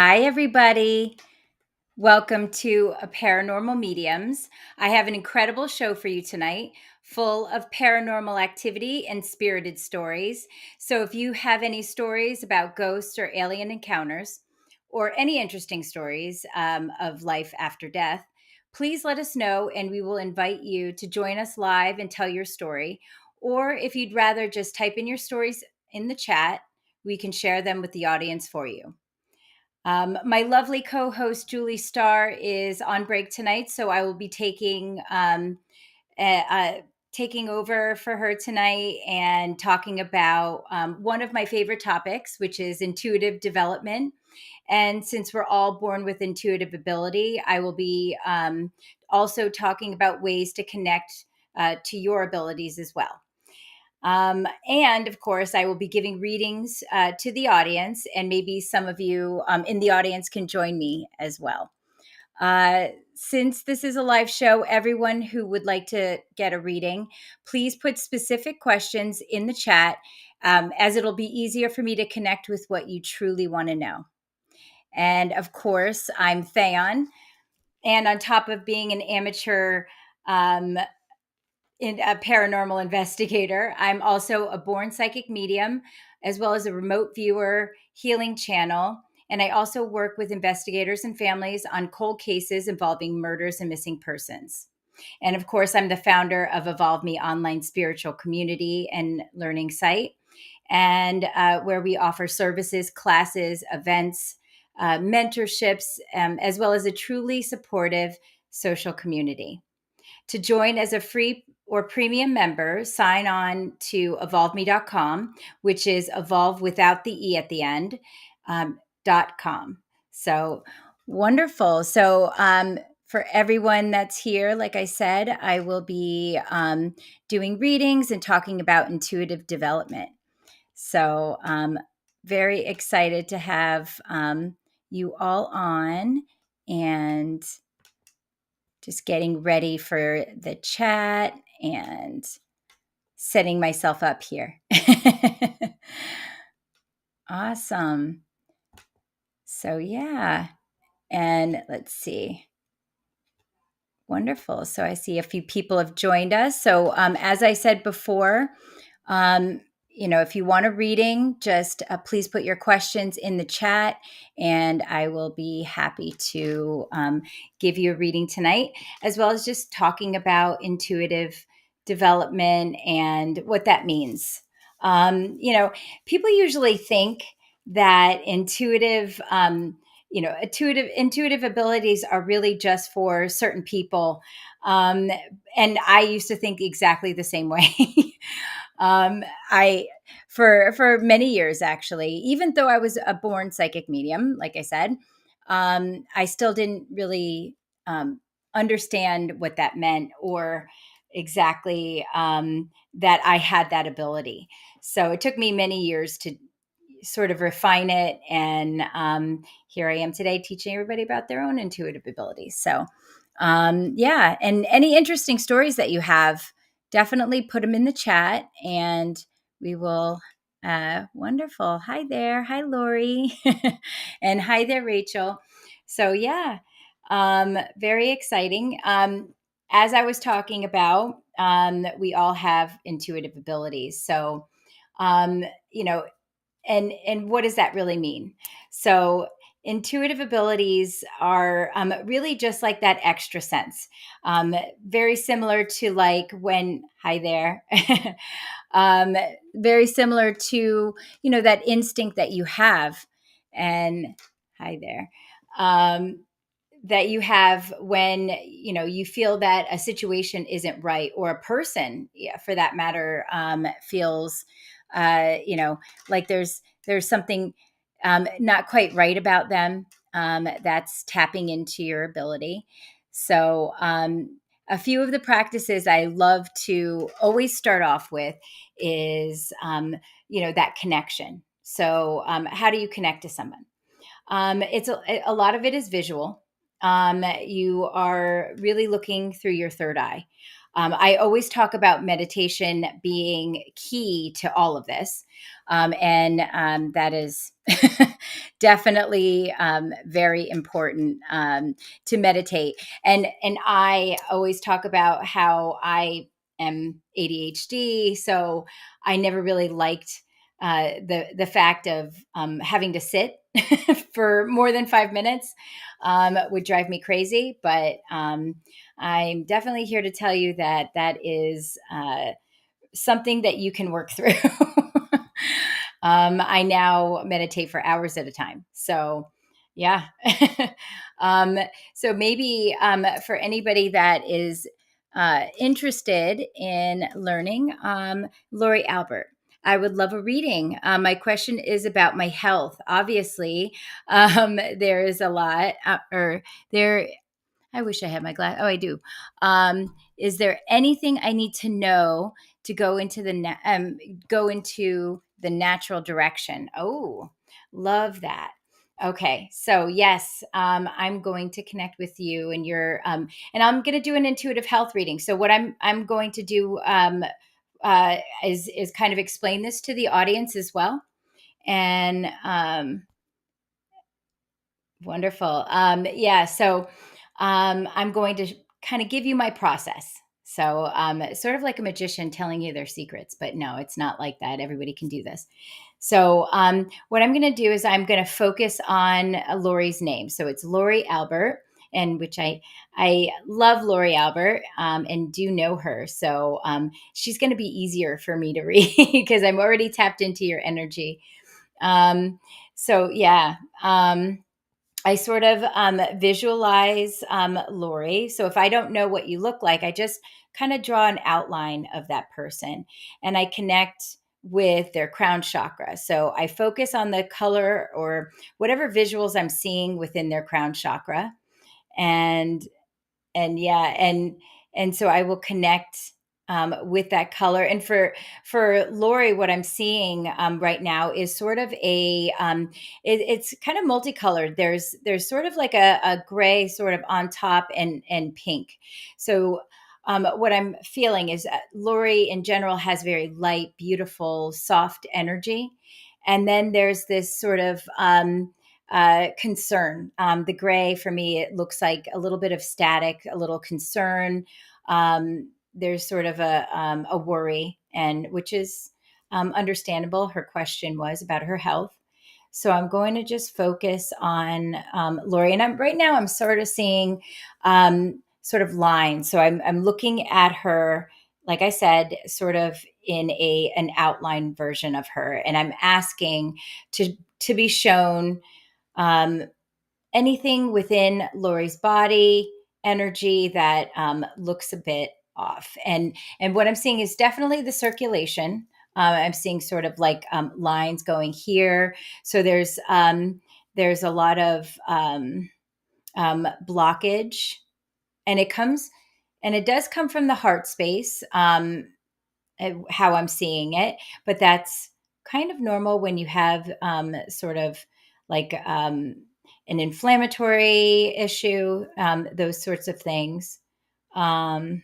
Hi, everybody. Welcome to a Paranormal Mediums. I have an incredible show for you tonight, full of paranormal activity and spirited stories. So, if you have any stories about ghosts or alien encounters, or any interesting stories of life after death, please let us know and we will invite you to join us live and tell your story. Or if you'd rather just type in your stories in the chat, we can share them with the audience for you. My lovely co-host Julie Starr is on break tonight, so I will be uh, uh, taking over for her tonight and talking about one of my favorite topics, which is intuitive development. And since we're all born with intuitive ability, I will be also talking about ways to connect to your abilities as well. And of course, I will be giving readings to the audience, and maybe some of you in the audience can join me as well. Since this is a live show, everyone who would like to get a reading, please put specific questions in the chat, as it'll be easier for me to connect with what you truly want to know. And of course, I'm Theon. And on top of being an amateur um, in a paranormal investigator, I'm also a born psychic medium, as well as a remote viewer healing channel. And I also work with investigators and families on cold cases involving murders and missing persons. And of course, I'm the founder of Evolve Me online spiritual community and learning site, and where we offer services, classes, events, mentorships, as well as a truly supportive social community. To join as a free or premium member, sign on to evolveme.com, which is evolve without the E at the end, .com. So wonderful. So for everyone that's here, like I said, I will be doing readings and talking about intuitive development. So very excited to have you all on, and just getting ready for the chat and setting myself up here. Awesome. So, yeah. And let's see. Wonderful. So, I see a few people have joined us. So, as I said before, if you want a reading, just please put your questions in the chat, and I will be happy to give you a reading tonight, as well as just talking about intuitive development and what that means. People usually think that intuitive abilities are really just for certain people. And I used to think exactly the same way. I for many years, actually, even though I was a born psychic medium, like I said, I still didn't really understand what that meant, or exactly that I had that ability. So it took me many years to sort of refine it, and here I am today teaching everybody about their own intuitive abilities. So yeah, and any interesting stories that you have, definitely put them in the chat, and we will. Wonderful. Hi there. Hi, Lori. And hi there, Rachel. So, yeah, very exciting. As I was talking about, we all have intuitive abilities. So, um, you know, and what does that really mean? So intuitive abilities are really just like that extra sense, very similar to like when hi there um, very similar to that instinct that you have, and hi there, that you have when you feel that a situation isn't right, or a person, yeah, for that matter, feels like there's something not quite right about them. That's tapping into your ability. So a few of the practices I love to always start off with is that connection. So how do you connect to someone? It's a lot of it is visual. You are really looking through your third eye. I always talk about meditation being key to all of this. And that is definitely very important to meditate. And I always talk about how I am ADHD, so I never really liked the fact of having to sit for more than 5 minutes would drive me crazy. But I'm definitely here to tell you that that is something that you can work through. I now meditate for hours at a time. So, yeah. um, so maybe for anybody that is interested in learning, Lori Albert, I would love a reading. My question is about my health. Obviously, there is a lot, or there I wish I had my glass. Oh, I do. Is there anything I need to know to go into the natural direction? Oh, love that. Okay, so yes, I'm going to connect with you, and and I'm going to do an intuitive health reading. So what I'm going to do is kind of explain this to the audience as well, and wonderful. Yeah. So I'm going to kind of give you my process. So sort of like a magician telling you their secrets, but no, it's not like that. Everybody can do this. So what I'm going to do is I'm going to focus on Lori's name. So it's Lori Albert, and which I love Lori Albert and do know her. So she's going to be easier for me to read because I'm already tapped into your energy. So yeah. I sort of visualize Lori. So if I don't know what you look like, I just kind of draw an outline of that person and I connect with their crown chakra. So I focus on the color or whatever visuals I'm seeing within their crown chakra. And and yeah and so I will connect with that color. And for Lori, what I'm seeing right now is sort of it's kind of multicolored. There's sort of like a gray sort of on top and pink. So what I'm feeling is Lori in general has very light, beautiful, soft energy. And then there's this sort of concern. The gray for me, it looks like a little bit of static, a little concern. There's sort of a worry, and which is understandable. Her question was about her health. So I'm going to just focus on Lori, and right now I'm sort of seeing sort of lines. So I'm looking at her, like I said, sort of in an outline version of her, and I'm asking to be shown um, anything within Lori's body, energy that looks a bit off. And what I'm seeing is definitely the circulation. I'm seeing sort of like lines going here. So there's a lot of blockage, and it does come from the heart space. How I'm seeing it, but that's kind of normal when you have sort of like an inflammatory issue, those sorts of things. Um,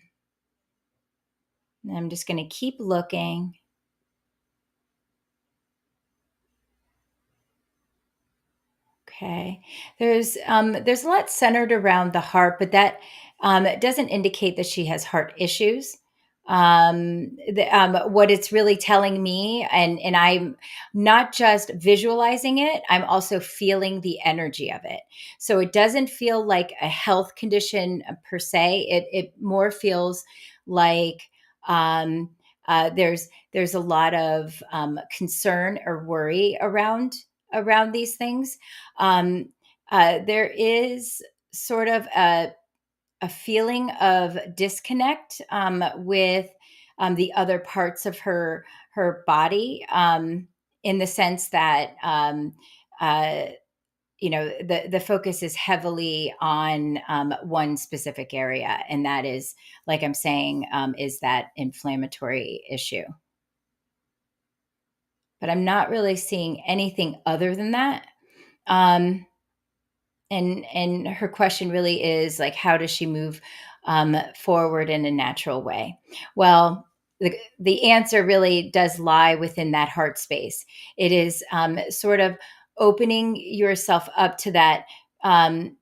I'm just going to keep looking. Okay. There's a lot centered around the heart, but that it doesn't indicate that she has heart issues. What it's really telling me, and I'm not just visualizing it, I'm also feeling the energy of it. So it doesn't feel like a health condition per se. It more feels like um, there's a lot of concern or worry around these things. Um, there is sort of a feeling of disconnect with the other parts of her body, in the sense that uh, the focus is heavily on one specific area, and that is, like I'm saying, is that inflammatory issue. But I'm not really seeing anything other than that. Um, and her question really is like, how does she move forward in a natural way? Well, the answer really does lie within that heart space. It is sort of opening yourself up um,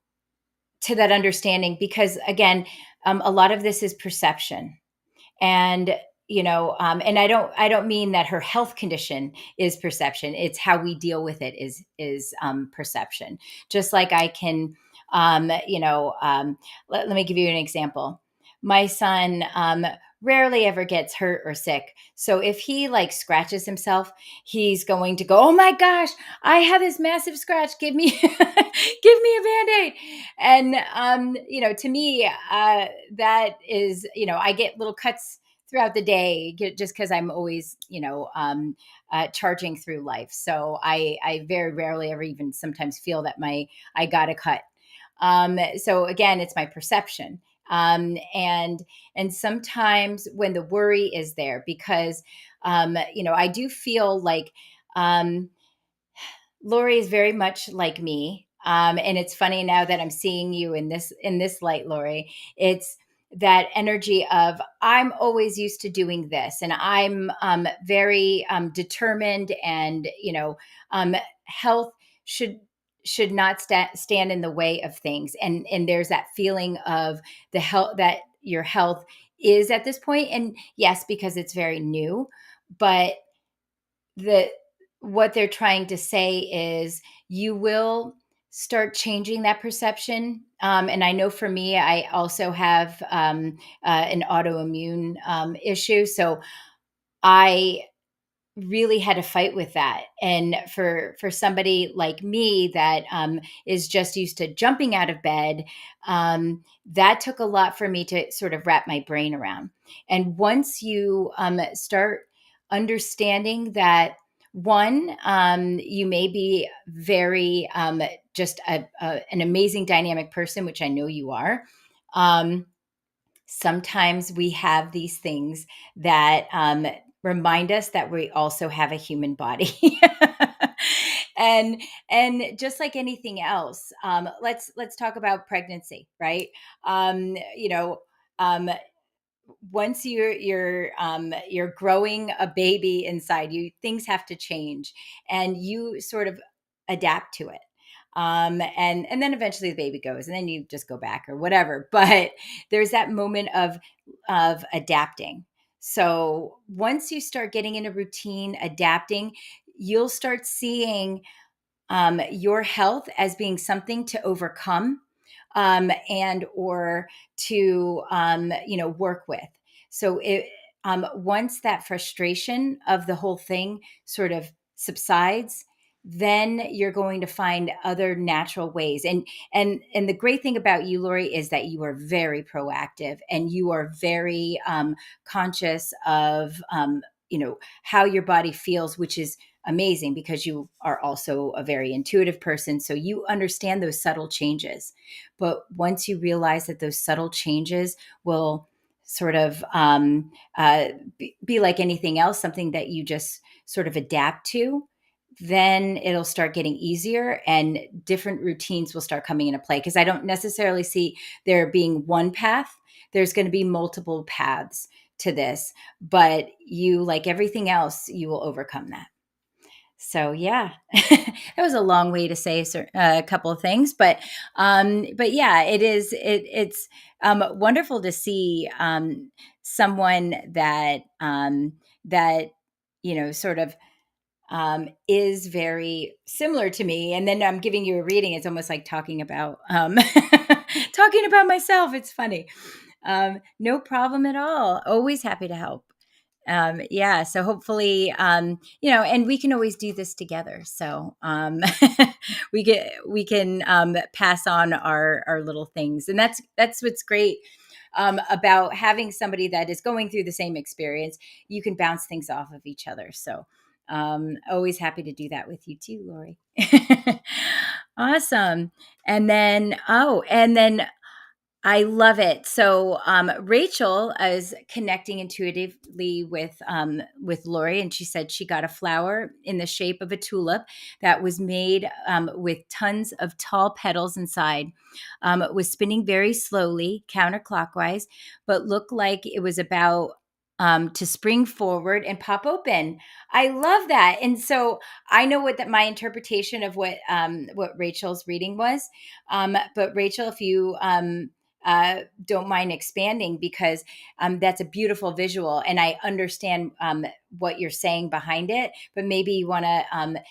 to that understanding, because again, a lot of this is perception. And and I don't mean that her health condition is perception. It's how we deal with it is perception. Just like I can, let me give you an example. My son rarely ever gets hurt or sick, so if he like scratches himself, he's going to go, oh my gosh, I have this massive scratch, give me give me a band-aid. And to me, that is, I get little cuts throughout the day, just because I'm always, charging through life. So I very rarely ever even sometimes feel that I got a cut. So again, it's my perception. And sometimes when the worry is there, because, I do feel like, um, Lori is very much like me. And it's funny now that I'm seeing you in this light, Lori. It's that energy of, I'm always used to doing this, and I'm very determined, and health should not stand in the way of things. And there's that feeling of the health, that your health is at this point, and yes, because it's very new, but the what they're trying to say is, you will start changing that perception. And I know for me, I also have an autoimmune issue, so I really had to fight with that. And for somebody like me that is just used to jumping out of bed, that took a lot for me to sort of wrap my brain around. And once you start understanding that, one, you may be very just an amazing dynamic person, which I know you are. um, Sometimes we have these things that remind us that we also have a human body. And just like anything else, let's talk about pregnancy, right? um, you know um, Once you're growing a baby inside you, things have to change, and you sort of adapt to it. And then eventually the baby goes, and then you just go back or whatever. But there's that moment of adapting. So once you start getting in a routine, adapting, you'll start seeing your health as being something to overcome, and or to work with. So once that frustration of the whole thing sort of subsides, then you're going to find other natural ways. And the great thing about you, Lori, is that you are very proactive, and you are very conscious of how your body feels, which is amazing, because you are also a very intuitive person. So you understand those subtle changes. But once you realize that those subtle changes will sort of be like anything else, something that you just sort of adapt to, then it'll start getting easier, and different routines will start coming into play. Because I don't necessarily see there being one path. There's going to be multiple paths to this, but you, like everything else, you will overcome that. So yeah, that was a long way to say a couple of things, but yeah, it's wonderful to see someone that sort of is very similar to me. And then I'm giving you a reading. It's almost like talking about talking about myself. It's funny. No problem at all. Always happy to help. Yeah, so hopefully, and we can always do this together. So we can pass on our little things, and that's what's great about having somebody that is going through the same experience. You can bounce things off of each other. So always happy to do that with you too, Lori. Awesome. And then I love it. So Rachel is connecting intuitively with Lori, and she said she got a flower in the shape of a tulip that was made with tons of tall petals inside. It was spinning very slowly, counterclockwise, but looked like it was about to spring forward and pop open. I love that. And so I know what that my interpretation of what Rachel's reading was. But Rachel, if you don't mind expanding, because that's a beautiful visual, and I understand what you're saying behind it. But maybe you want to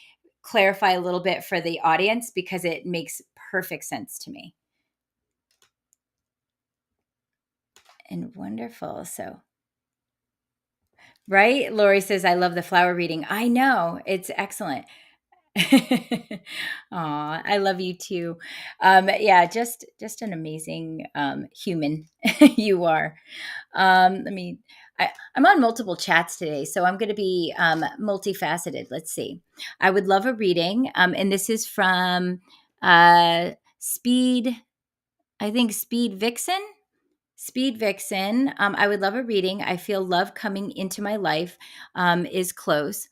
clarify a little bit for the audience, because it makes perfect sense to me. And wonderful. So, right? Lori says, I love the flower reading. I know. It's excellent. Aw, I love you too. Yeah, just an amazing human you are. Let me. I'm on multiple chats today, so I'm going to be multifaceted. Let's see. I would love a reading, and this is from Speed. I think Speed Vixen. Speed Vixen. I would love a reading. I feel love coming into my life is close.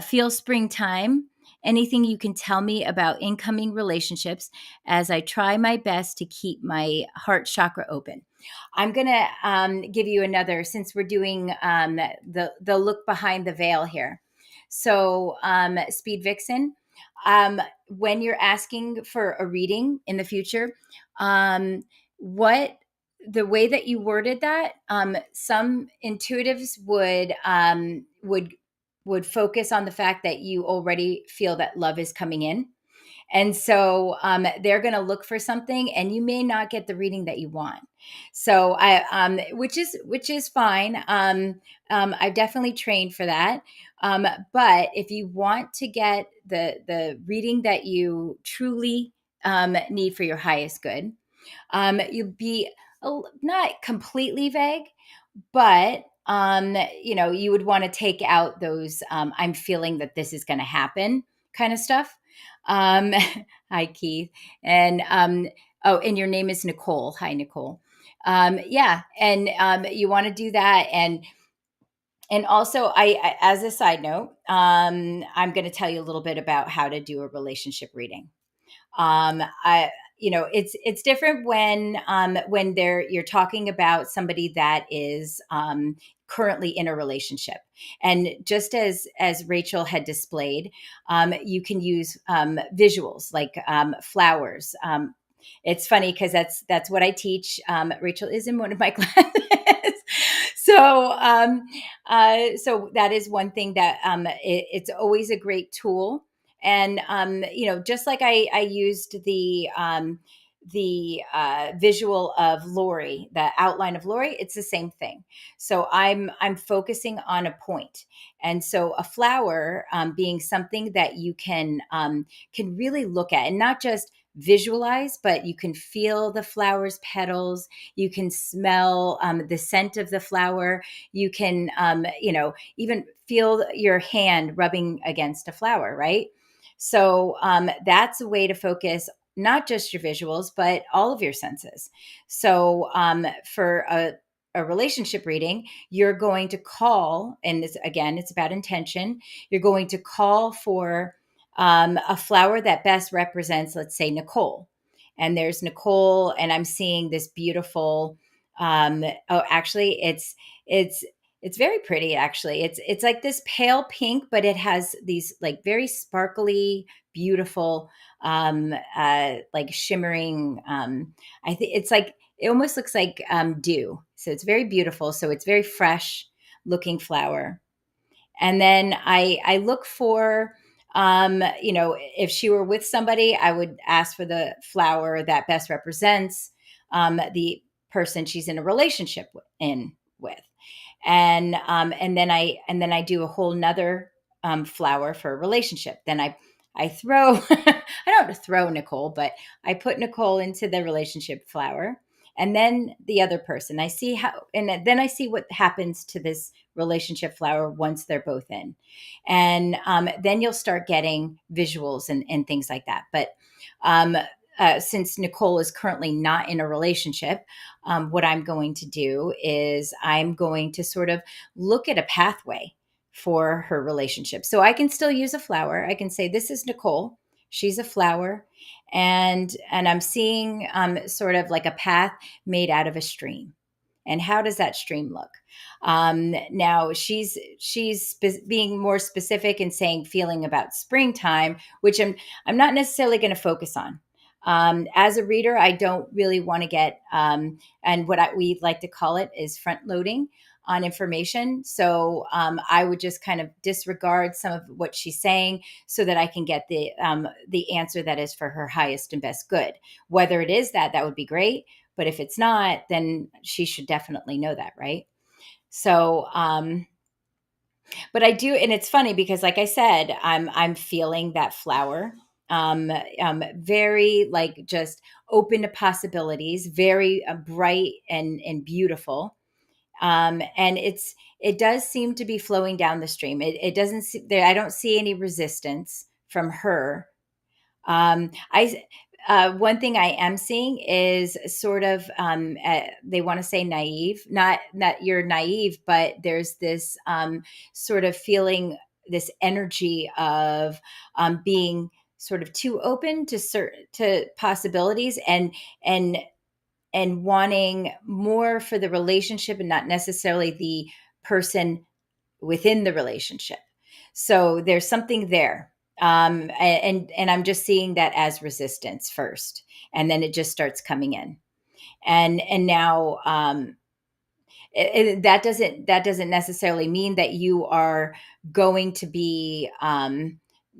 Feel springtime. Anything you can tell me about incoming relationships as I try my best to keep my heart chakra open. I'm going to give you another, since we're doing the look behind the veil here. So, Speed Vixen, when you're asking for a reading in the future, what the way that you worded that, some intuitives would focus on the fact that you already feel that love is coming in. And so they're going to look for something, and you may not get the reading that you want. So which is fine. I've definitely trained for that. But if you want to get the reading that you truly need for your highest good, you'll be not completely vague, but you would want to take out those I'm feeling that this is going to happen kind of stuff. um Hi, Keith. And oh, and your name is Nicole. Hi, Nicole. Yeah, and you want to do that. And also, as a side note, I'm going to tell you a little bit about how to do a relationship reading. I it's different when you're talking about somebody that is currently in a relationship. And just as Rachel had displayed, you can use visuals like flowers. It's funny because that's what I teach. Rachel is in one of my classes. So so that is one thing that it's always a great tool. And just like I used the visual of Lori, the outline of Lori, it's the same thing. So I'm focusing on a point. And so a flower being something that you can really look at, and not just visualize, but you can feel the flower's petals. You can smell the scent of the flower. You can even feel your hand rubbing against a flower, right? So that's a way to focus not just your visuals, but all of your senses. So for a relationship reading, you're going to call, and this, again, it's about intention. You're going to call for a flower that best represents, let's say, Nicole. And there's Nicole, and I'm seeing this beautiful. Oh, actually, it's very pretty. Actually, it's like this pale pink, but it has these like very sparkly, beautiful, like shimmering. I think it's like it almost looks like dew. So it's very beautiful. So it's very fresh looking flower. And then I look for if she were with somebody, I would ask for the flower that best represents the person she's in a relationship with. And then I do a whole nother flower for a relationship. Then I throw I don't throw Nicole, but I put Nicole into the relationship flower, and then the other person. I see how, and then I see what happens to this relationship flower once they're both in. And then you'll start getting visuals and things like that. But since Nicole is currently not in a relationship, what I'm going to do is I'm going to sort of look at a pathway for her relationship. So I can still use a flower. I can say, this is Nicole. She's a flower. And I'm seeing sort of like a path made out of a stream. And how does that stream look? Now being more specific and saying feeling about springtime, which I'm not necessarily going to focus on. As a reader, I don't really want to get, and we like to call it is front loading on information. So I would just kind of disregard some of what she's saying so that I can get the answer that is for her highest and best good. Whether it is that, that would be great. But if it's not, then she should definitely know that, right? So, but I do, and it's funny because, like I said, I'm feeling that flower, very like just open to possibilities, very bright and beautiful, and it does seem to be flowing down the stream. It doesn't see, there. I don't see any resistance from her. I One thing I am seeing is sort of they want to say naive, not you're naive, but there's this sort of feeling, this energy of being sort of too open to possibilities and and wanting more for the relationship and not necessarily the person within the relationship. So there's something there. And I'm just seeing that as resistance first, and then it just starts coming in. And now that doesn't necessarily mean that you are going to be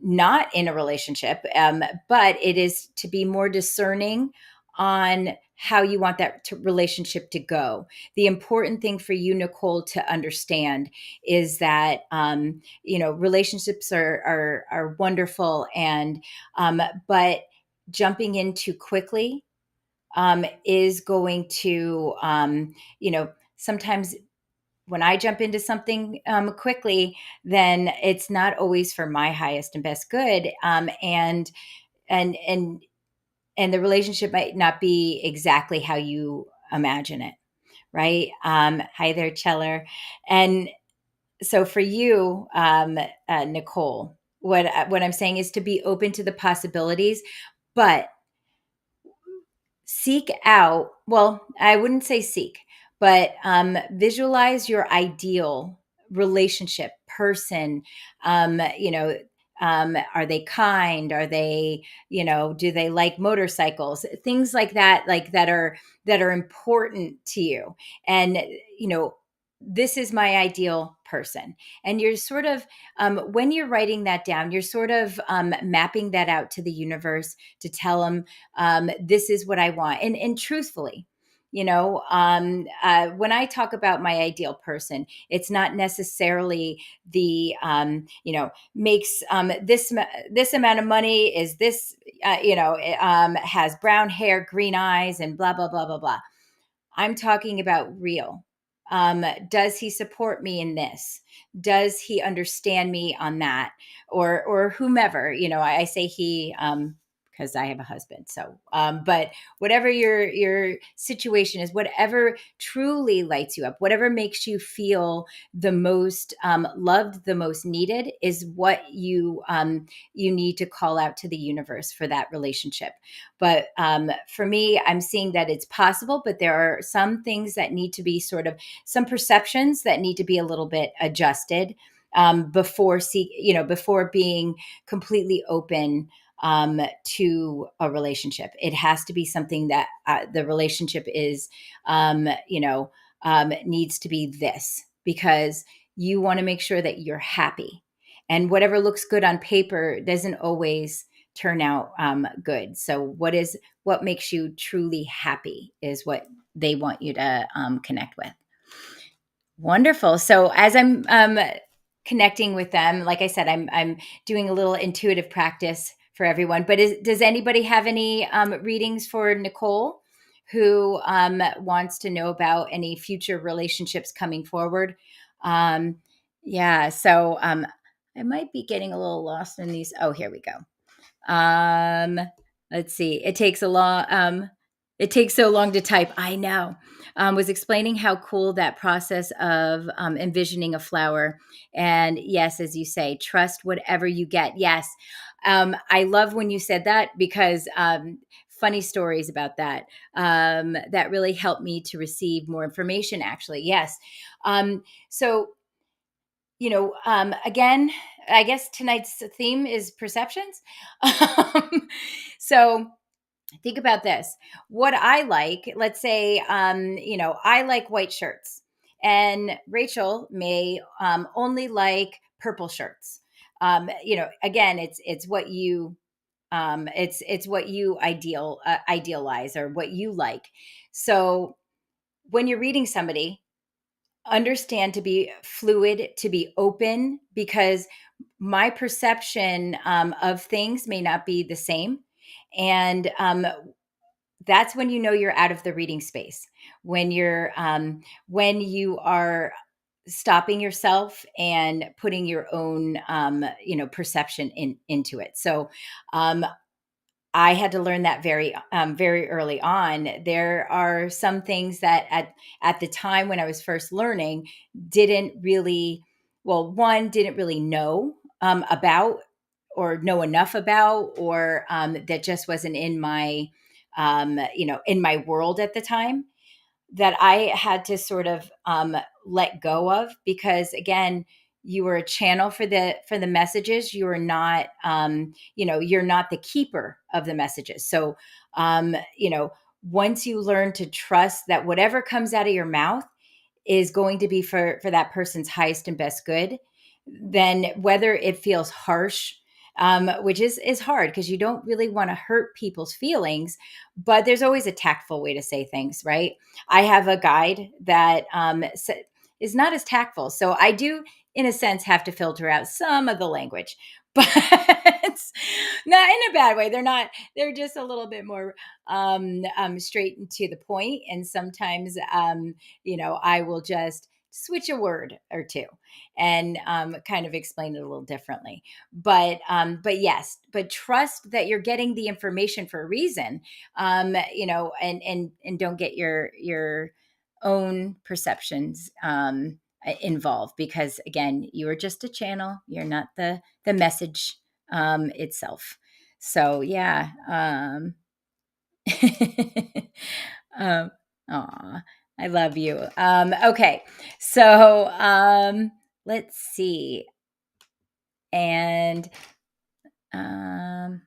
not in a relationship, but it is to be more discerning on how you want that relationship to go. The important thing for you, Nicole, to understand is that relationships are wonderful, and but jumping in too quickly is going to sometimes when I jump into something quickly, then it's not always for my highest and best good. And and the relationship might not be exactly how you imagine it, right? Hi there, Cheller. And so for you, Nicole, what I'm saying is to be open to the possibilities, but seek out, well, I wouldn't say seek, but visualize your ideal relationship person. Are they kind? Are they, do they like motorcycles? Things like that, that are important to you. And this is my ideal person. And you're sort of when you're writing that down, you're sort of mapping that out to the universe to tell them, this is what I want. And truthfully, when I talk about my ideal person, it's not necessarily the, makes this amount of money, is this, has brown hair, green eyes, and blah, blah, blah, blah, blah. I'm talking about real. Does he support me in this? Does he understand me on that? Or whomever, I say he, because I have a husband. So, but whatever your situation is, whatever truly lights you up, whatever makes you feel the most loved, the most needed, is what you need to call out to the universe for that relationship. But for me, I'm seeing that it's possible, but there are some things that need to be some perceptions that need to be a little bit adjusted before being completely open to a relationship. It has to be something that the relationship is, needs to be this, because you want to make sure that you're happy. And whatever looks good on paper doesn't always turn out good. So what makes you truly happy is what they want you to connect with. Wonderful. So as I'm connecting with them, like I said, I'm doing a little intuitive practice for everyone. But does anybody have any readings for Nicole, who wants to know about any future relationships coming forward? Yeah. So I might be getting a little lost in these. Oh, here we go. Let's see. It takes so long to type. I know. Was explaining how cool that process of envisioning a flower. And yes, as you say, trust whatever you get. Yes. I love when you said that, because funny stories about that that really helped me to receive more information, actually. Yes. So, again, I guess tonight's theme is perceptions. So, think about this. What I like, let's say, I like white shirts, and Rachel may only like purple shirts. Again, it's what you it's what you idealize, or what you like. So when you're reading somebody, understand to be fluid, to be open, because my perception of things may not be the same. And that's when you know you're out of the reading space, when you are stopping yourself and putting your own perception into it. So I had to learn that very early on. There are some things that at the time when I was first learning, didn't really, well, one, didn't really know about, or know enough about, or that just wasn't in my in my world at the time, that I had to sort of let go of, because again, you were a channel for the messages. You are not, you're not the keeper of the messages. So, once you learn to trust that whatever comes out of your mouth is going to be for that person's highest and best good, then whether it feels harsh, which is hard because you don't really want to hurt people's feelings, but there's always a tactful way to say things, right? I have a guide that is not as tactful, so I do, in a sense, have to filter out some of the language, but not in a bad way. They're not. They're just a little bit more straight and to the point, and sometimes I will just switch a word or two and kind of explain it a little differently. But yes, but trust that you're getting the information for a reason, and don't get your own perceptions involved, because again, you are just a channel. You're not the message itself. So yeah. um, Aw, I love you. Okay, so let's see, and um,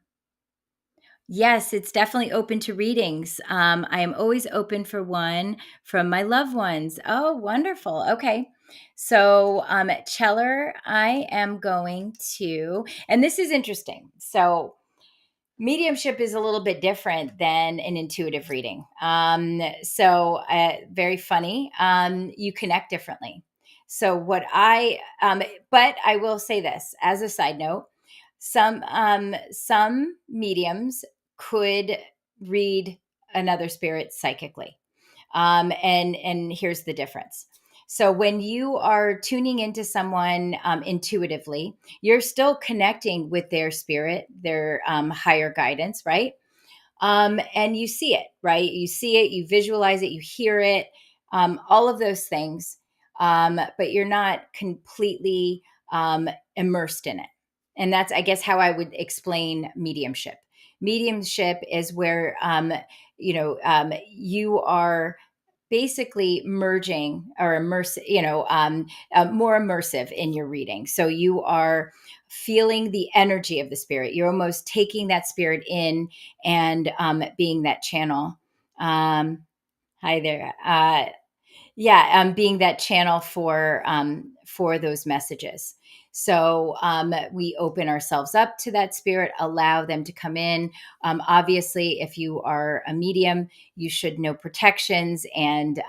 yes, it's definitely open to readings. I am always open for one from my loved ones. Oh, wonderful. Okay. So, Cheller, I am going to, and this is interesting. So, mediumship is a little bit different than an intuitive reading. Very funny. You connect differently. So but I will say this as a side note: some mediums could read another spirit psychically, and here's the difference. So when you are tuning into someone intuitively, you're still connecting with their spirit, their higher guidance, right? And you see it, right? You see it, you visualize it, you hear it, all of those things, but you're not completely immersed in it. And that's, I guess, how I would explain mediumship. Mediumship is where you are basically merging or immerse, more immersive in your reading. So you are feeling the energy of the spirit. You're almost taking that spirit in and being that channel. Hi there. Being that channel for those messages. So we open ourselves up to that spirit, allow them to come in. Obviously, if you are a medium, you should know protections and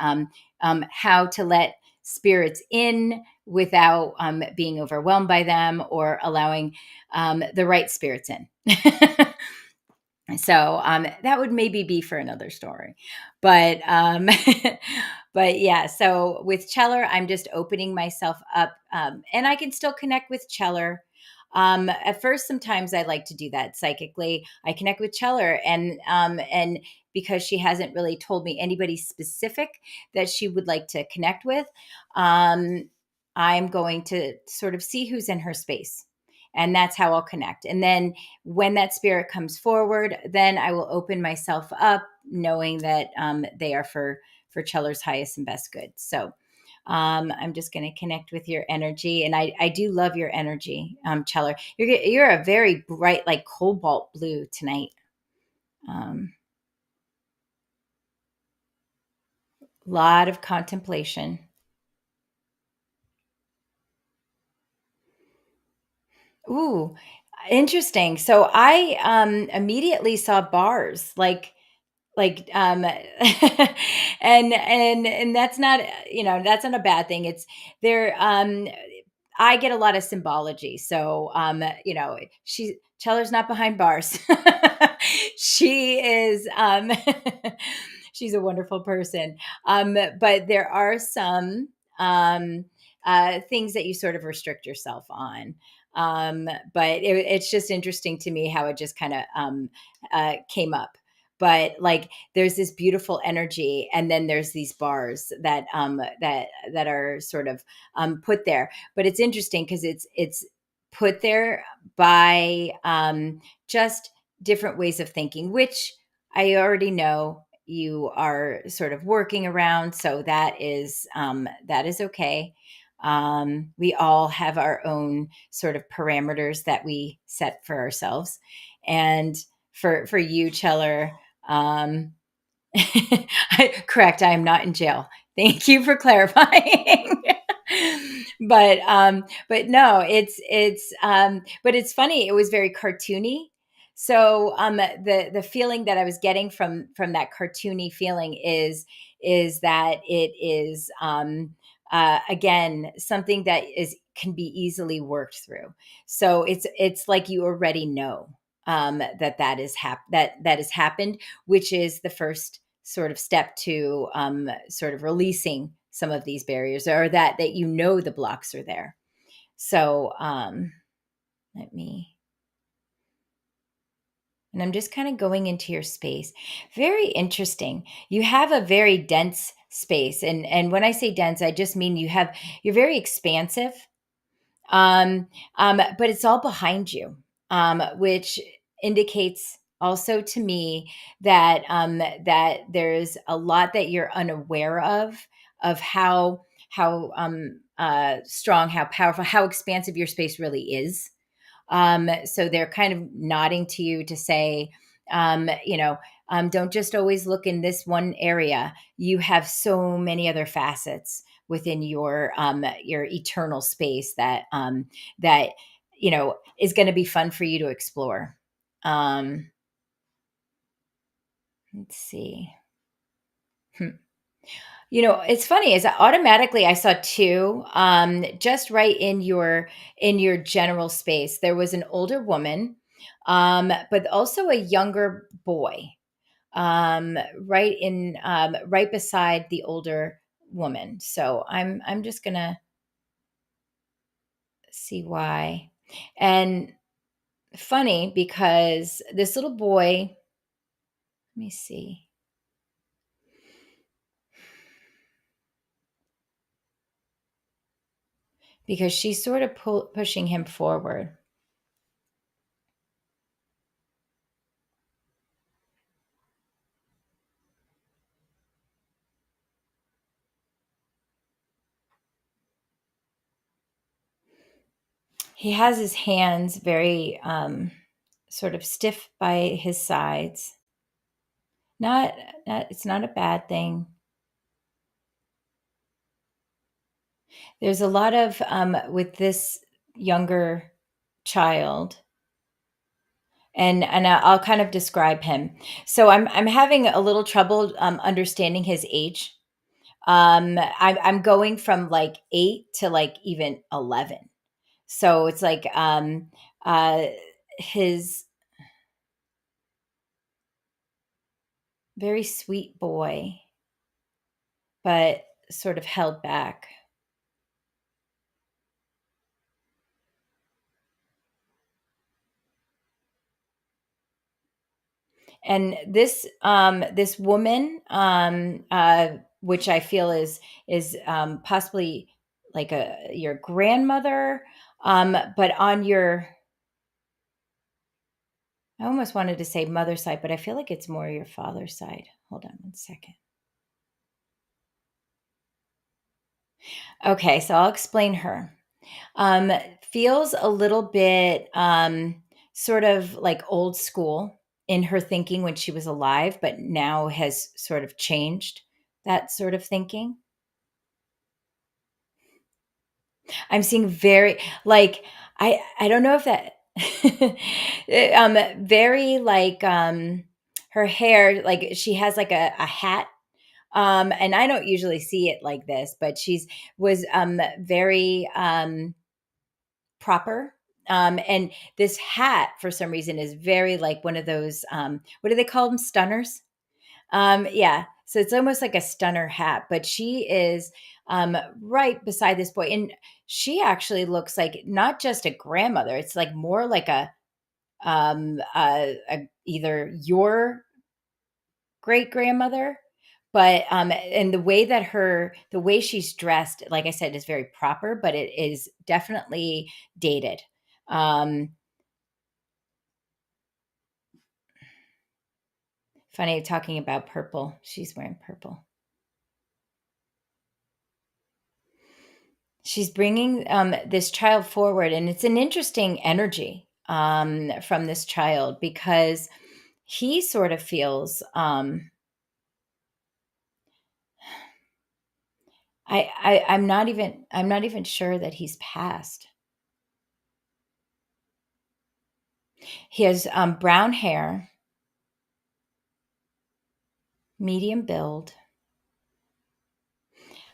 how to let spirits in without being overwhelmed by them, or allowing the right spirits in. So that would maybe be for another story, but but yeah. So with Cheller, I'm just opening myself up, and I can still connect with Cheller. At first, sometimes I like to do that psychically. I connect with Cheller, and because she hasn't really told me anybody specific that she would like to connect with, I'm going to sort of see who's in her space. and that's how I'll connect. And then when that spirit comes forward, then I will open myself up, knowing that they are for Cheller's highest and best good. So I'm just going to connect with your energy, and I do love your energy, Cheller. You're a very bright, like cobalt blue tonight. Lot of contemplation. Ooh, interesting. So I immediately saw bars, like and that's not, that's not a bad thing. It's there. I get a lot of symbology. So, Cheller's not behind bars. She is, she's a wonderful person. But there are some um, things that you sort of restrict yourself on. But it's just interesting to me how it just kind of came up. But like, there's this beautiful energy, and then there's these bars that are sort of put there. But it's interesting because it's put there by just different ways of thinking, which I already know you are sort of working around. So that is okay. We all have our own sort of parameters that we set for ourselves, and for you, Cheller, um, correct. I am not in jail. Thank you for clarifying. But no, but it's funny. It was very cartoony. So the feeling that I was getting from that cartoony feeling is that it is again something that is can be easily worked through. So it's like you already know that has happened, which is the first sort of step to sort of releasing some of these barriers, or that the blocks are there. So let me, and I'm just kind of going into your space. Very interesting. You have a very dense space, and when I say dense, I just mean you're very expansive. But it's all behind you, which indicates also to me that there's a lot that you're unaware of how strong, how powerful, how expansive your space really is. So they're kind of nodding to you to say, don't just always look in this one area. You have so many other facets within your eternal space that is going to be fun for you to explore. Um, let's see. Hmm. It's funny is automatically I saw two, just right in your general space. There was an older woman, but also a younger boy, right beside the older woman. So I'm just gonna see why. And funny because this little boy, let me see, because she's sort of pushing him forward. He has his hands very sort of stiff by his sides. Not, it's not a bad thing. There's a lot of with this younger child, and I'll kind of describe him. So I'm having a little trouble understanding his age. I'm going from like 8 to like even 11. So it's like his very sweet boy, but sort of held back. And this woman, which I feel is possibly like a your grandmother, but on your I almost wanted to say mother's side, but I feel like it's more your father's side. Hold on one second. Okay, so I'll explain her. Um, Feels a little bit sort of like old school in her thinking when she was alive, but now has sort of changed that sort of thinking. I'm seeing very like I don't know if that very like her hair, like she has like a hat, and I don't usually see it like this, but she's was very proper. And this hat for some reason is very like one of those what do they call them, stunners? Yeah, so it's almost like a stunner hat, but she is right beside this boy, and she actually looks like not just a grandmother. It's like more like either your great grandmother, but and the way she's dressed, like I said, is very proper, but it is definitely dated. Um, Funny talking about purple. She's wearing purple. She's bringing this child forward, and it's an interesting energy from this child because he sort of feels I'm not even sure that he's passed. He has brown hair, medium build.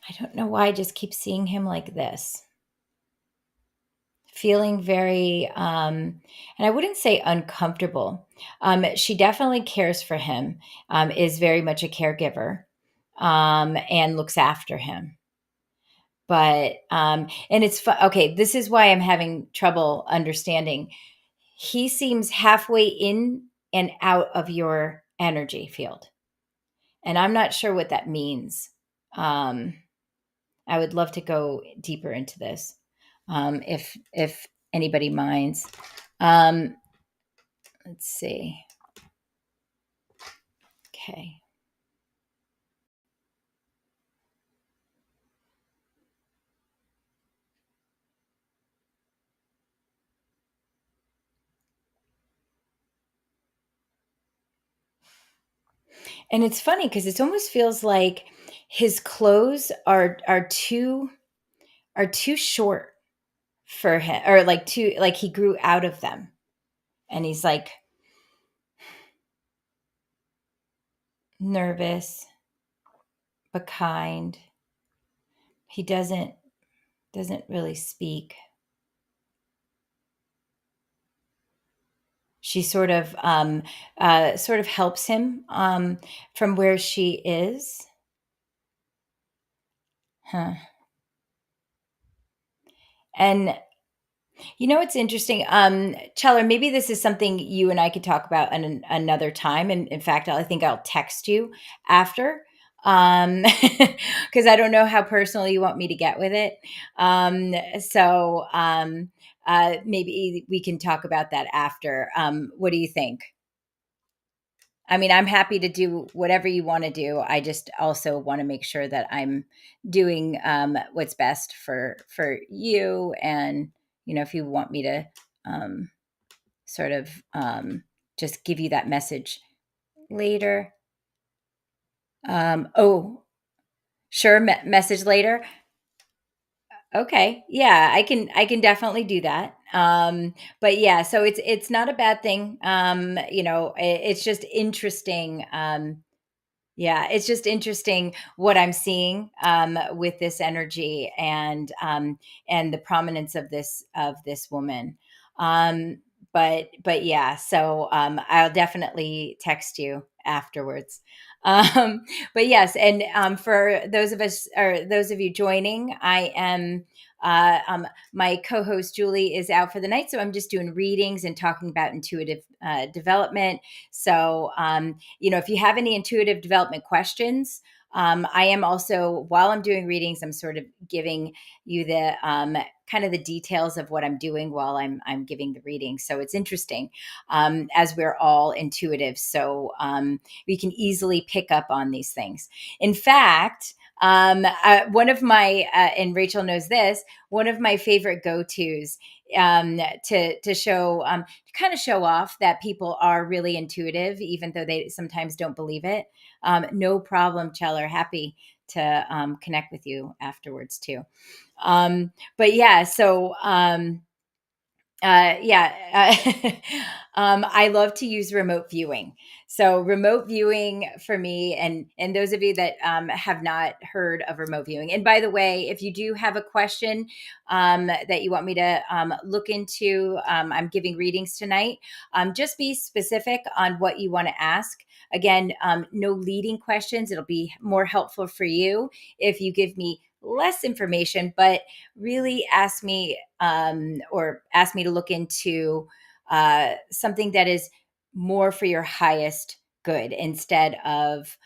I don't know why I just keep seeing him like this, feeling very and I wouldn't say uncomfortable. She definitely cares for him, is very much a caregiver, and looks after him. But and okay, this is why I'm having trouble understanding. He seems halfway in and out of your energy field, and I'm not sure what that means. um I would love to go deeper into this, if anybody minds. Um, let's see. Okay. And it's funny because it almost feels like his clothes are too short for him, or like too like he grew out of them, and he's like nervous but kind. He doesn't really speak. She sort of helps him from where she is. Huh. And you know what's interesting, Cheller, maybe this is something you and I could talk about another time. And in fact, I think I'll text you after, because I don't know how personal you want me to get with it. So maybe we can talk about that after. What do you think? I mean, I'm happy to do whatever you want to do. I just also want to make sure that I'm doing what's best for you. And if you want me to um, sort of just give you that message later. Oh, sure, message later. Okay. Yeah, I can definitely do that. But yeah, so it's not a bad thing. It's just interesting. Yeah, it's just interesting what I'm seeing with this energy, and the prominence of this woman. Um, but yeah, so I'll definitely text you afterwards. Um, but yes, and for those of us, or those of you joining, I am. My co-host Julie is out for the night, so I'm just doing readings and talking about intuitive development. So if you have any intuitive development questions, I am also, while I'm doing readings, I'm sort of giving you the kind of the details of what I'm doing while I'm giving the reading. So it's interesting, as we're all intuitive, so we can easily pick up on these things. In fact, one of my and Rachel knows this, one of my favorite go-tos, to show, to kind of show off that people are really intuitive, even though they sometimes don't believe it. No problem, Cheller. Happy to connect with you afterwards too. But yeah, so yeah, I love to use remote viewing. So remote viewing for me, and those of you that have not heard of remote viewing. And by the way, if you do have a question that you want me to look into, I'm giving readings tonight. Just be specific on what you want to ask. Again, no leading questions. It'll be more helpful for you if you give me less information, but really ask me to look into something that is more for your highest good, instead of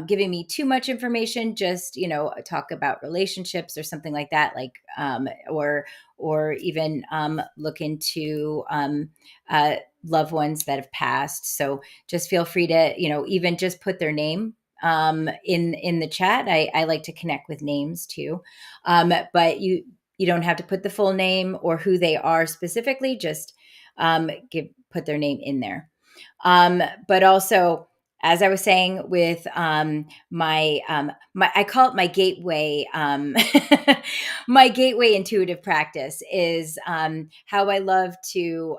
giving me too much information. Just talk about relationships or something like that, like or even look into loved ones that have passed. So just feel free to even just put their name in the chat. I like to connect with names too, but you don't have to put the full name or who they are specifically. Just put their name in there. But also, as I was saying, with my I call it my gateway. My gateway intuitive practice is how I love to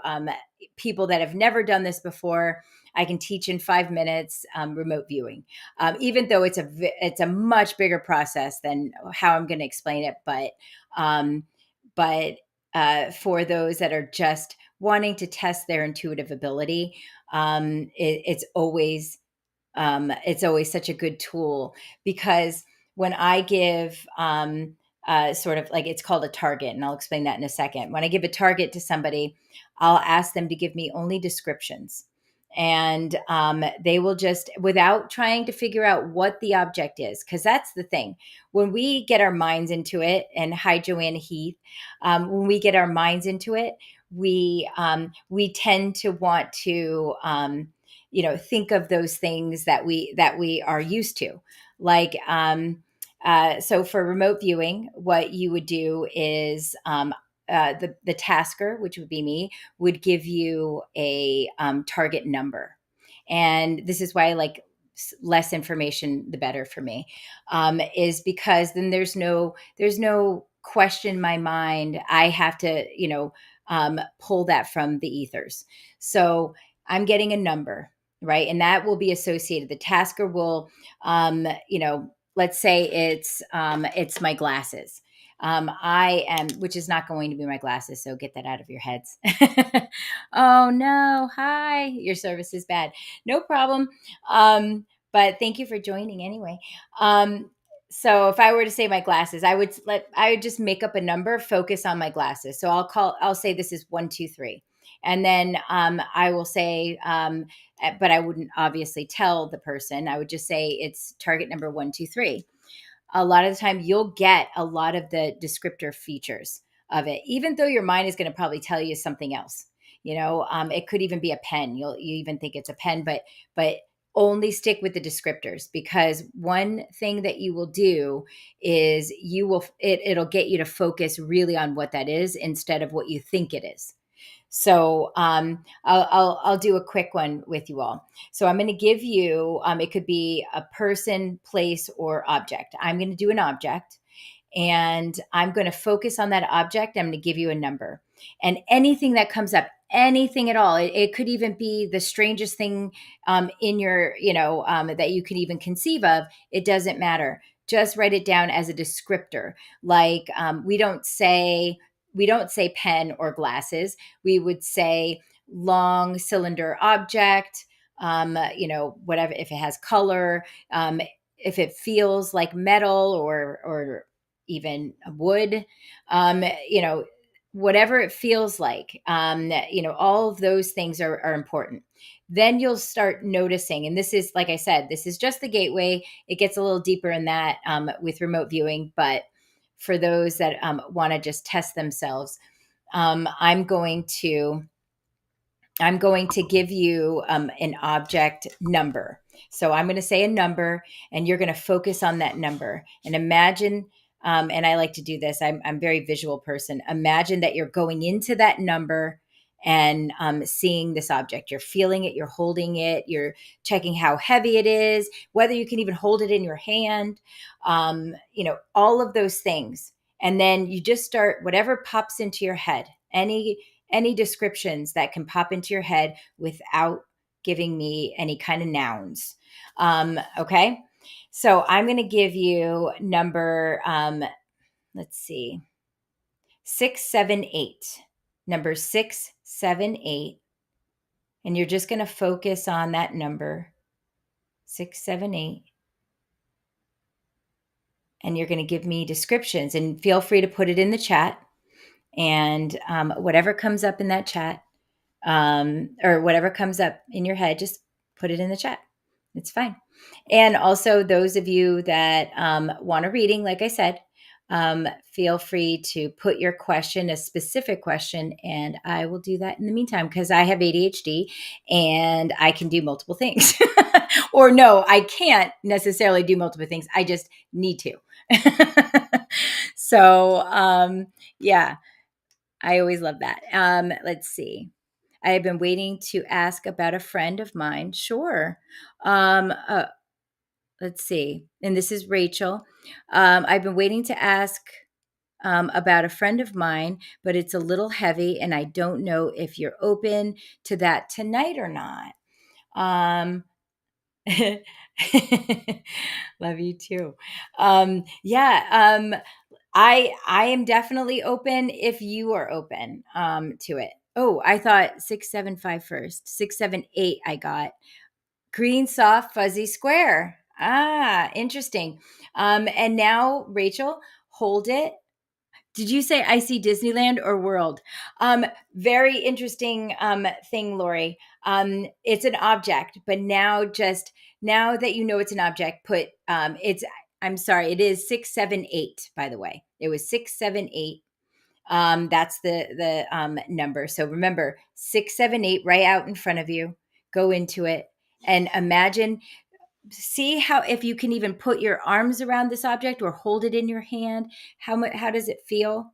people that have never done this before. I can teach in 5 minutes, remote viewing, even though it's a much bigger process than how I'm going to explain it. Um, but for those that are just wanting to test their intuitive ability, it's always such a good tool, because when I give sort of like, it's called a target, and I'll explain that in a second. When I give a target to somebody, I'll ask them to give me only descriptions. And they will just, without trying to figure out what the object is, because that's the thing. When we get our minds into it, and hi, Joanna Heath, when we get our minds into it, we tend to want to think of those things that we are used to, like so for remote viewing, what you would do is the tasker, which would be me, would give you a target number. And this is why I like less information the better for me, is because then there's no question in my mind. I have to pull that from the ethers. So I'm getting a number, right? And that will be associated. The tasker will, let's say it's my glasses. I am, which is not going to be my glasses. So get that out of your heads. Oh no. Hi. Your service is bad. No problem. But thank you for joining anyway. So if I were to say my glasses, I would just make up a number, focus on my glasses. So I'll say this is 1, 2, 3. And then I will say, but I wouldn't obviously tell the person. I would just say it's target number 1, 2, 3. A lot of the time you'll get a lot of the descriptor features of it, even though your mind is going to probably tell you something else. It could even be a pen. You even think it's a pen, but only stick with the descriptors, because one thing that you will do is it'll get you to focus really on what that is, instead of what you think it is. So I'll do a quick one with you all. So I'm going to give you, it could be a person, place, or object. I'm going to do an object, and I'm going to focus on that object. I'm going to give you a number, and anything that comes up, anything at all. It could even be the strangest thing in your, that you could even conceive of. It doesn't matter. Just write it down as a descriptor. Like we don't say pen or glasses. We would say long cylinder object, whatever, if it has color, if it feels like metal or even wood, um, you know, whatever it feels like, all of those things are important. then you'll start noticing. And this is, like I said, this is just the gateway. It gets a little deeper in that with remote viewing. But for those that want to just test themselves, um, I'm going to I'm going to give you an object number. So I'm going to say a number, and you're going to focus on that number. And imagine, and I like to do this. I'm a very visual person. Imagine that you're going into that number and seeing this object. You're feeling it. You're holding it. You're checking how heavy it is, whether you can even hold it in your hand. All of those things. And then you just start whatever pops into your head. Any descriptions that can pop into your head without giving me any kind of nouns. Okay. So I'm going to give you number, let's see, 678. Number 678. And you're just going to focus on that number, 678. And you're going to give me descriptions, and feel free to put it in the chat. And whatever comes up in that chat, or whatever comes up in your head, just put it in the chat. It's fine. And also, those of you that want a reading, like I said, feel free to put your question, a specific question, and I will do that in the meantime, because I have ADHD and I can do multiple things. Or no, I can't necessarily do multiple things. I just need to. So, yeah, I always love that. Let's see. I have been waiting to ask about a friend of mine. Sure. Um, uh, let's see. And this is Rachel. I've been waiting to ask about a friend of mine, but it's a little heavy, and I don't know if you're open to that tonight or not. Um, Love you too. Yeah. I am definitely open if you are open to it. Oh, I thought 675 first. 678 I got. Green soft fuzzy square. Ah, interesting. And now Rachel, hold it. Did you say I see Disneyland or World? Very interesting thing, Lori. It's an object, but now that you know it's an object, it's. I'm sorry, it is 678. By the way, it was 678. That's the number. So remember, 678 right out in front of you. Go into it and imagine. See how, if you can even put your arms around this object or hold it in your hand. How does it feel?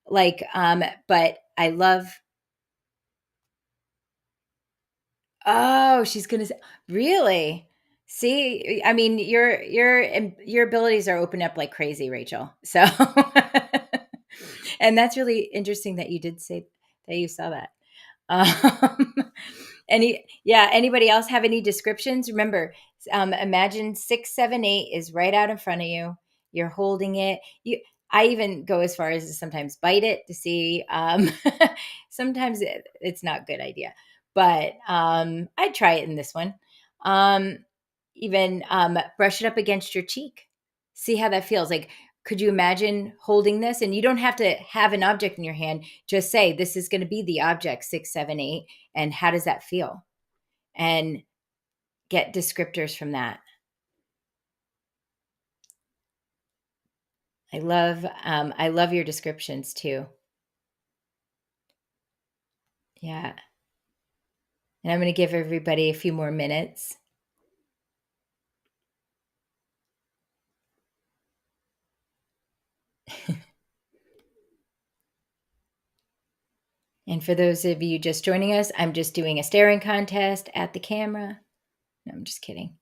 Like, but I love. Oh, she's gonna say, really? See, I mean, your abilities are open up like crazy, Rachel. So, and that's really interesting that you did say that you saw that. Um, anybody else have any descriptions? Remember, imagine 678 is right out in front of you. You're holding it. I even go as far as to sometimes bite it to see. Sometimes it's not a good idea, but I'd try it in this one. Um, even brush it up against your cheek. See how that feels. Like, could you imagine holding this? And you don't have to have an object in your hand. Just say, this is going to be the object 678. And how does that feel? And get descriptors from that. I love your descriptions too. Yeah. And I'm going to give everybody a few more minutes. And for those of you just joining us, I'm just doing a staring contest at the camera. No, I'm just kidding.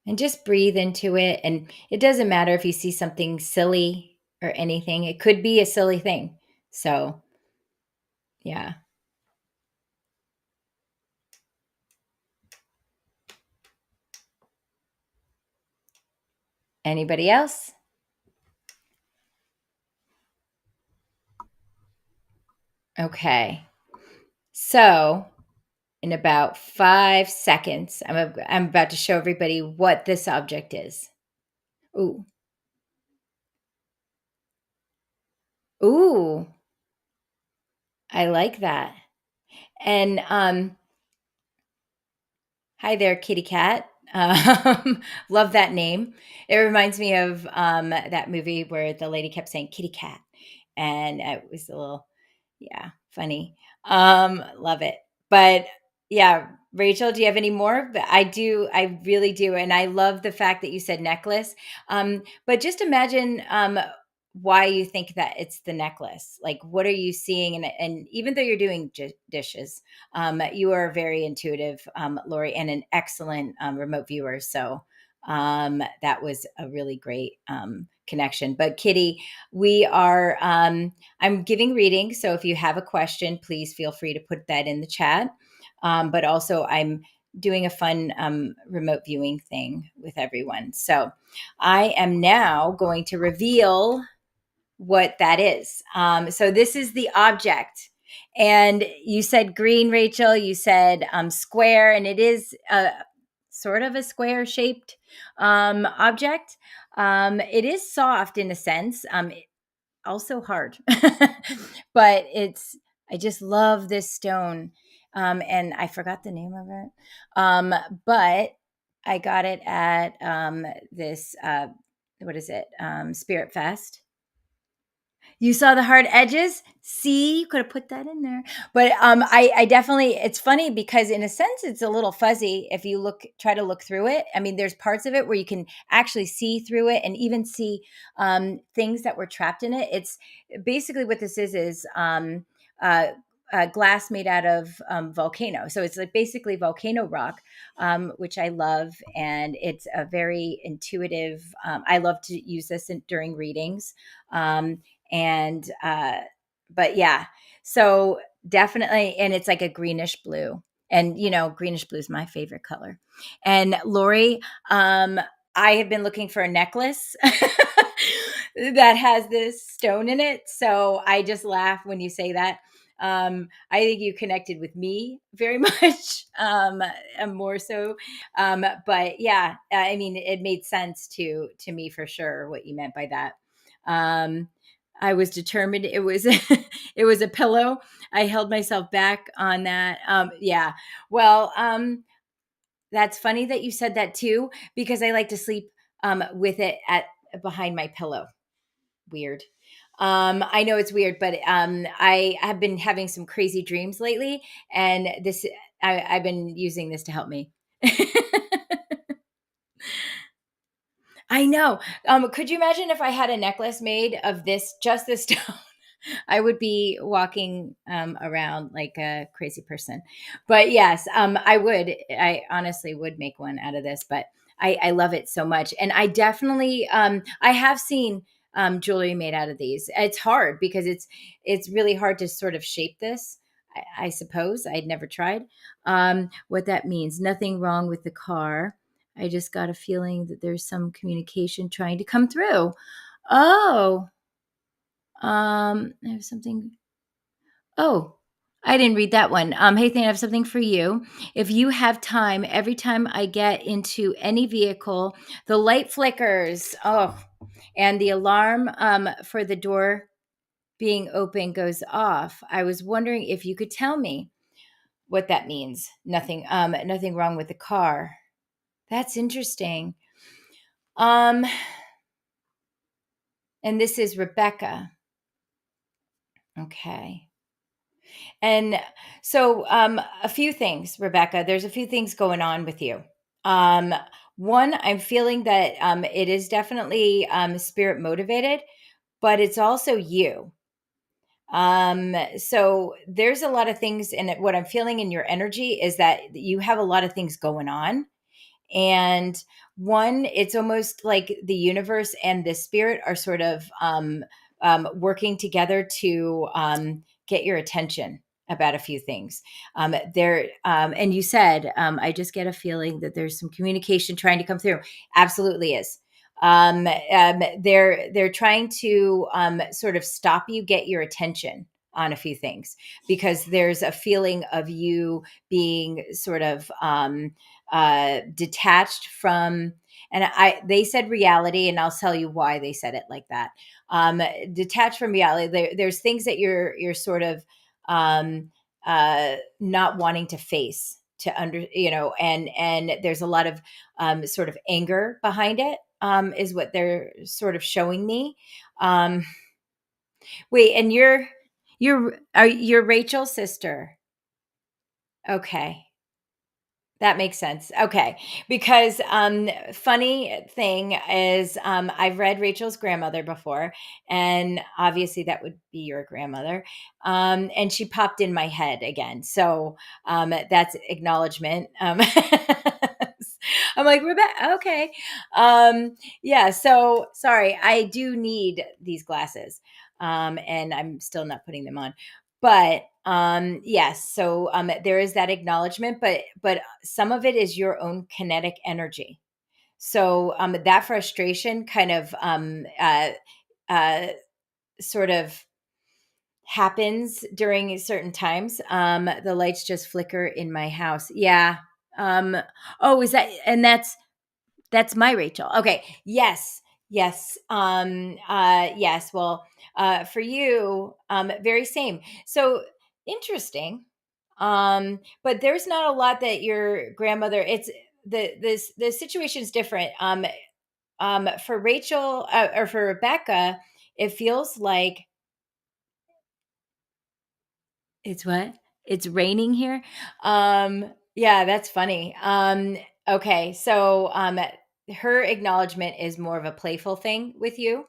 And just breathe into it. And it doesn't matter if you see something silly or anything, it could be a silly thing. So, yeah. Anybody else? Okay. So, in about 5 seconds, I'm about to show everybody what this object is. Ooh. Ooh. I like that. And Hi there, kitty cat. Love that name. It reminds me of that movie where the lady kept saying kitty cat. And it was a little, yeah, funny. Love it. But yeah, Rachel, do you have any more? But I do, I really do. And I love the fact that you said necklace. But just imagine why you think that it's the necklace. Like, what are you seeing? And even though you're doing dishes, you are very intuitive, Lori, and an excellent remote viewer. So that was a really great connection. But Kitty, we are, I'm giving readings. So if you have a question, please feel free to put that in the chat. But also, I'm doing a fun remote viewing thing with everyone. So I am now going to reveal what that is. So this is the object. And you said green, Rachel. You said square, and it is sort of a square shaped object. It is soft in a sense, also hard, but I just love this stone. And I forgot the name of it. But I got it at this, what is it? Spirit Fest. You saw the hard edges? See, you could have put that in there. But I definitely, it's funny because in a sense it's a little fuzzy if you try to look through it. I mean, there's parts of it where you can actually see through it and even see things that were trapped in it. It's basically what this is uh, glass made out of volcano. So it's like basically volcano rock, which I love. And it's a very intuitive, I love to use this during readings. And but yeah, so definitely, and it's like a greenish blue, and greenish blue is my favorite color. And Lori, I have been looking for a necklace that has this stone in it, so I just laugh when you say that. I think you connected with me very much, more so. But yeah, I mean, it made sense to me for sure what you meant by that. um I was determined. It was it was a pillow. I held myself back on that. Yeah. Well, that's funny that you said that too, because I like to sleep with it at behind my pillow. Weird. I know it's weird, but I have been having some crazy dreams lately, and I've been using this to help me. I know. Could you imagine if I had a necklace made of just this stone? I would be walking around like a crazy person. But yes, I would. I honestly would make one out of this, but I love it so much. And I definitely, I have seen jewelry made out of these. It's hard because it's really hard to sort of shape this. I suppose I'd never tried. What that means, nothing wrong with the car. I just got a feeling that there's some communication trying to come through. Oh, there's something. Oh, I didn't read that one. Hey, Thane, I have something for you. If you have time, every time I get into any vehicle, the light flickers. Oh, and the alarm for the door being open goes off. I was wondering if you could tell me what that means. Nothing wrong with the car. That's interesting. Um, and this is Rebecca. Okay. And so, a few things, Rebecca. There's a few things going on with you. Um, One, I'm feeling that it is definitely spirit motivated, but it's also you. So there's a lot of things, and what I'm feeling in your energy is that you have a lot of things going on. And one, it's almost like the universe and the spirit are sort of working together to get your attention about a few things. And you said, I just get a feeling that there's some communication trying to come through. Absolutely is. They're trying to sort of stop you, get your attention on a few things, because there's a feeling of you being sort of detached from, and they said reality, and I'll tell you why they said it like that. Detached from reality. There's things that you're sort of not wanting to face to under, and there's a lot of sort of anger behind it, is what they're sort of showing me. Um, Wait, and you're Rachel's sister. Okay. That makes sense. Okay. Because funny thing is I've read Rachel's grandmother before, and obviously that would be your grandmother. And she popped in my head again. So that's acknowledgement. I'm like, Rebecca, okay. Yeah, so sorry, I do need these glasses. And I'm still not putting them on. But yes, so there is that acknowledgement, but some of it is your own kinetic energy. So that frustration kind of uh, sort of happens during certain times. The lights just flicker in my house. Yeah. Um, oh, is that, and that's my Rachel. Okay. Yes. Yes. Yes. Well, for you, very same. So interesting. But there's not a lot that your grandmother, it's the situation is different. For Rachel, or for Rebecca, it feels like it's what? It's raining here? Yeah, that's funny. Okay, so her acknowledgement is more of a playful thing with you.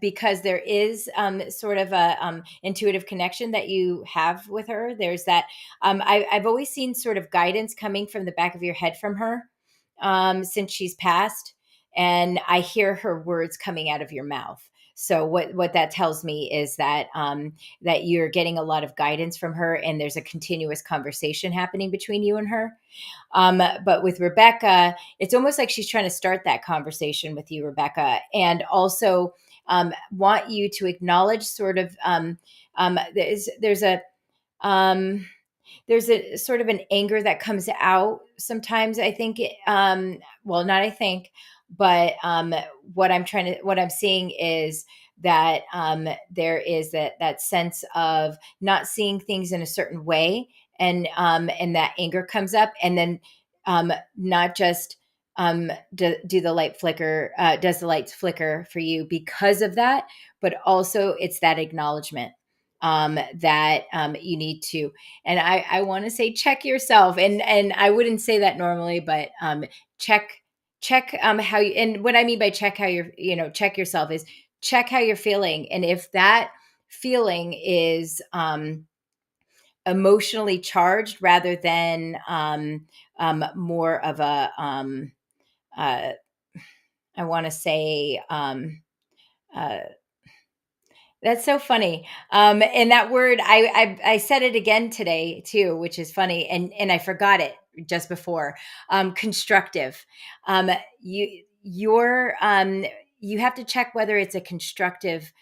Because there is sort of a intuitive connection that you have with her. There's that. I've always seen sort of guidance coming from the back of your head from her since she's passed, and I hear her words coming out of your mouth. So what that tells me is that that you're getting a lot of guidance from her, and there's a continuous conversation happening between you and her. But with Rebecca, it's almost like she's trying to start that conversation with you, Rebecca, and also want you to acknowledge sort of um, there's a sort of an anger that comes out sometimes. I think, well, not I think, but what I'm seeing is that there is that sense of not seeing things in a certain way, and that anger comes up, and then not just do the light flicker, does the lights flicker for you because of that, but also it's that acknowledgement that you need to, and I want to say check yourself, and I wouldn't say that normally, but check how you, and what I mean by check how you're, check yourself is check how you're feeling, and if that feeling is emotionally charged rather than more of a uh, I want to say uh, that's so funny. And that word, I said it again today too, which is funny, and I forgot it just before. Constructive. You have to check whether it's a constructive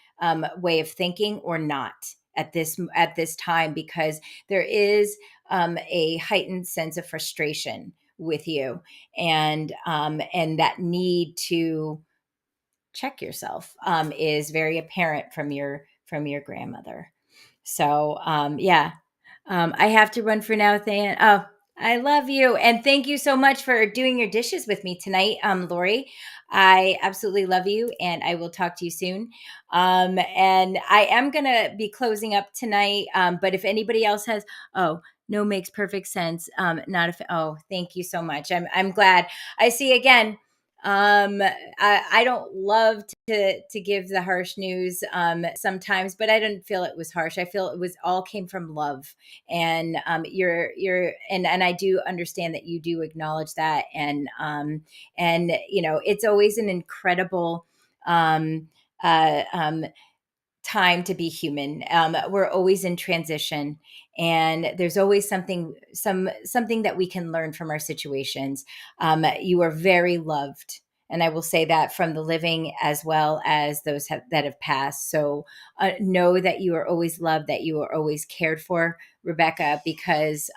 way of thinking or not at this time, because there is a heightened sense of frustration with you, and that need to check yourself is very apparent from your grandmother. So yeah, I have to run for now, Than. Oh, I love you, and thank you so much for doing your dishes with me tonight, Lori. I absolutely love you, and I will talk to you soon. And I am gonna be closing up tonight, but if anybody else has, oh, no, makes perfect sense. Not if, oh, thank you so much. I'm glad. I see again. I don't love to give the harsh news sometimes, but I didn't feel it was harsh. I feel it was all came from love, and and I do understand that you do acknowledge that, and it's always an incredible um, uh, um, time to be human. We're always in transition, and there's always something that we can learn from our situations. You are very loved, and I will say that from the living as well as those that have passed. So know that you are always loved, that you are always cared for, Rebecca, because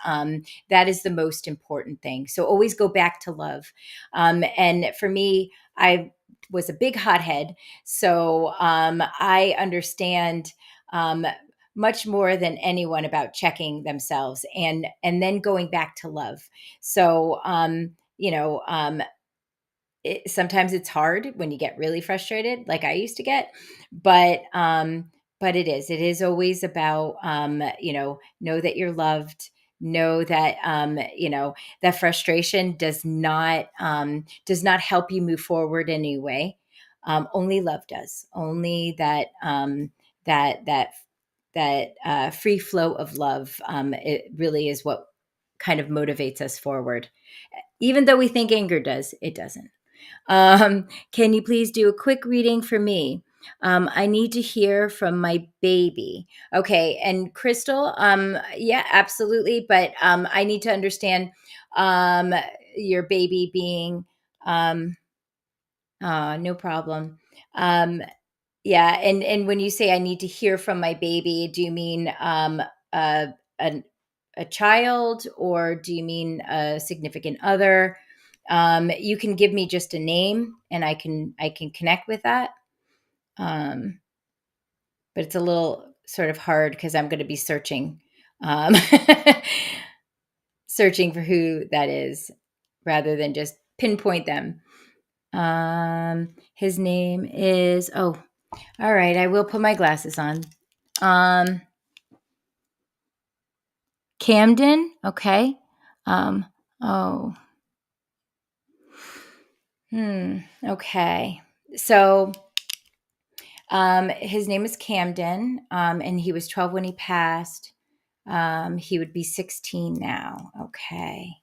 that is the most important thing. So always go back to love. And for me, I was a big hothead, so I understand um, much more than anyone about checking themselves and then going back to love. So sometimes it's hard when you get really frustrated, like I used to get, but it is always about know that you're loved, know that that frustration does not help you move forward anyway. Only love does. Only that free flow of love, it really is what kind of motivates us forward. Even though we think anger does, it doesn't. Can you please do a quick reading for me? I need to hear from my baby. Okay, and Crystal, yeah, absolutely. But I need to understand um, your baby being, um, no problem. Um, yeah, and when you say I need to hear from my baby, do you mean a, a a child, or do you mean a significant other? You can give me just a name, and I can connect with that. Um, but it's a little sort of hard because I'm going to be searching, um, searching for who that is, rather than just pinpoint them. His name is, oh, all right. I will put my glasses on. Um, Camden. Okay. Um, oh, okay. So, his name is Camden, and he was 12 when he passed. He would be 16 now. Okay.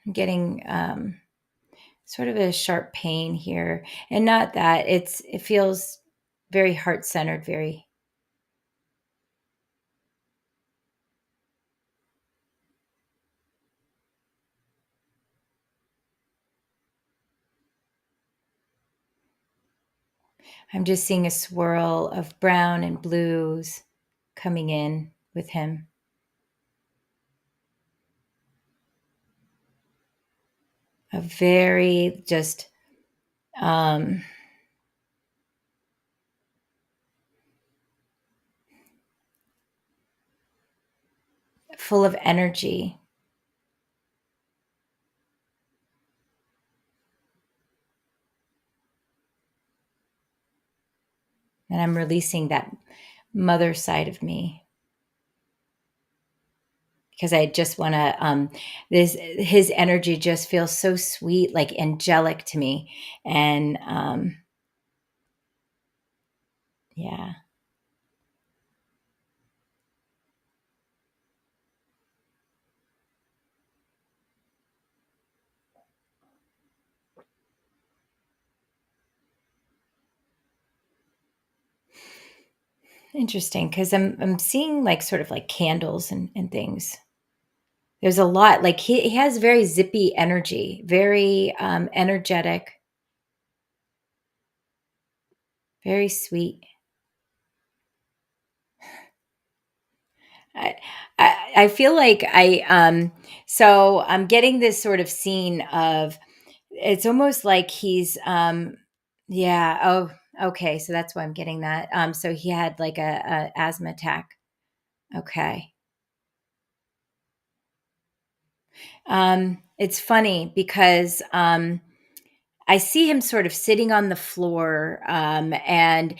I'm getting sort of a sharp pain here, and not that it feels very heart centered. Very. I'm just seeing a swirl of brown and blues coming in with him. A very just um, full of energy. And I'm releasing that mother side of me because I just want to this his energy just feels so sweet, like angelic to me. And yeah, interesting, because I'm seeing like sort of like candles and things. There's a lot, like he has very zippy energy, very energetic, very sweet. I, I feel like so I'm getting this sort of scene of, it's almost like he's yeah, oh, okay, so that's why I'm getting that. So he had like a asthma attack. Okay. It's funny because I see him sort of sitting on the floor, and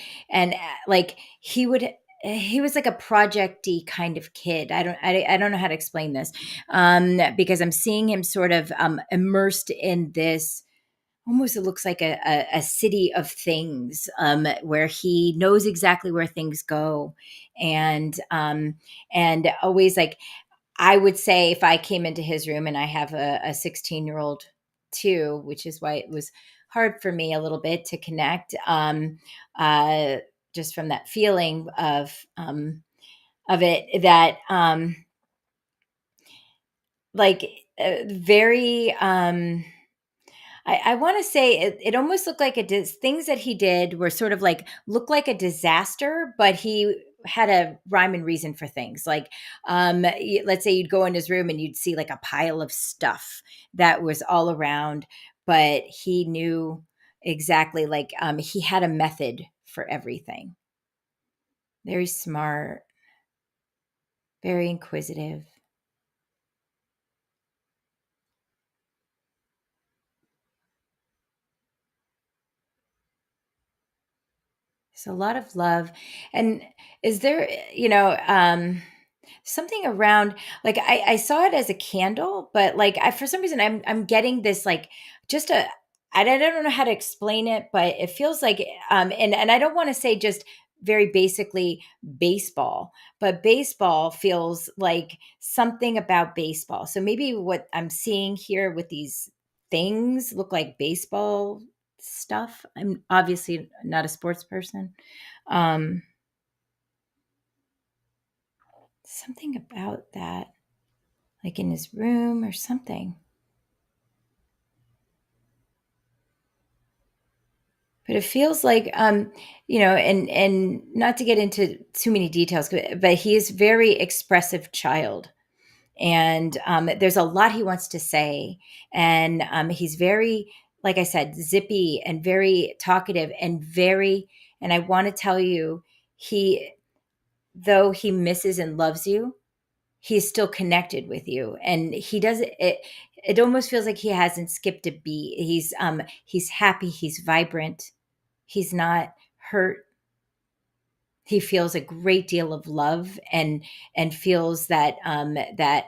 like he was like a projecty kind of kid. I don't know how to explain this, because I'm seeing him sort of immersed in this. Almost, it looks like a city of things, where he knows exactly where things go, and always like, I would say, if I came into his room, and I have a 16-year-old too, which is why it was hard for me a little bit to connect, uh, just from that feeling of. of it that like very I want to say it almost looked like things that he did were sort of like looked like a disaster, but he had a rhyme and reason for things. Like, let's say you'd go in his room and you'd see like a pile of stuff that was all around, but he knew exactly like he had a method for everything. Very smart, very inquisitive. There's a lot of love. And is there, something around like I saw it as a candle, but like I for some reason I'm getting this like just a I don't know how to explain it, but it feels like and I don't want to say just very basically baseball, but baseball feels like something about baseball. So maybe what I'm seeing here with these things look like baseball stuff. I'm obviously not a sports person. Um Something about that, like in his room or something. But it feels like, and not to get into too many details, but he is very expressive child, and there's a lot he wants to say, and he's very, like I said, zippy and very talkative and very. And I want to tell you, he though he misses and loves you, he's still connected with you, and he doesn't it almost feels like he hasn't skipped a beat. He's happy, he's vibrant, he's not hurt. He feels a great deal of love, and feels that that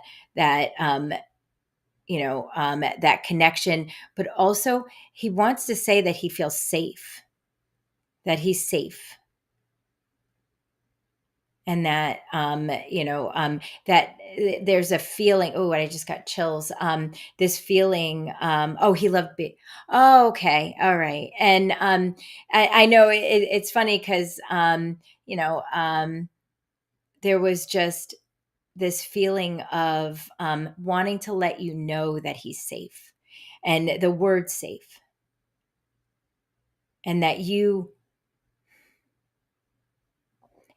that connection, but also he wants to say that he feels safe, that he's safe, and that that there's a feeling. Oh, I just got chills. This feeling. Oh, he loved me. Oh, okay, all right. And I know it's funny because there was just this feeling of wanting to let you know that he's safe, and the word safe, and that you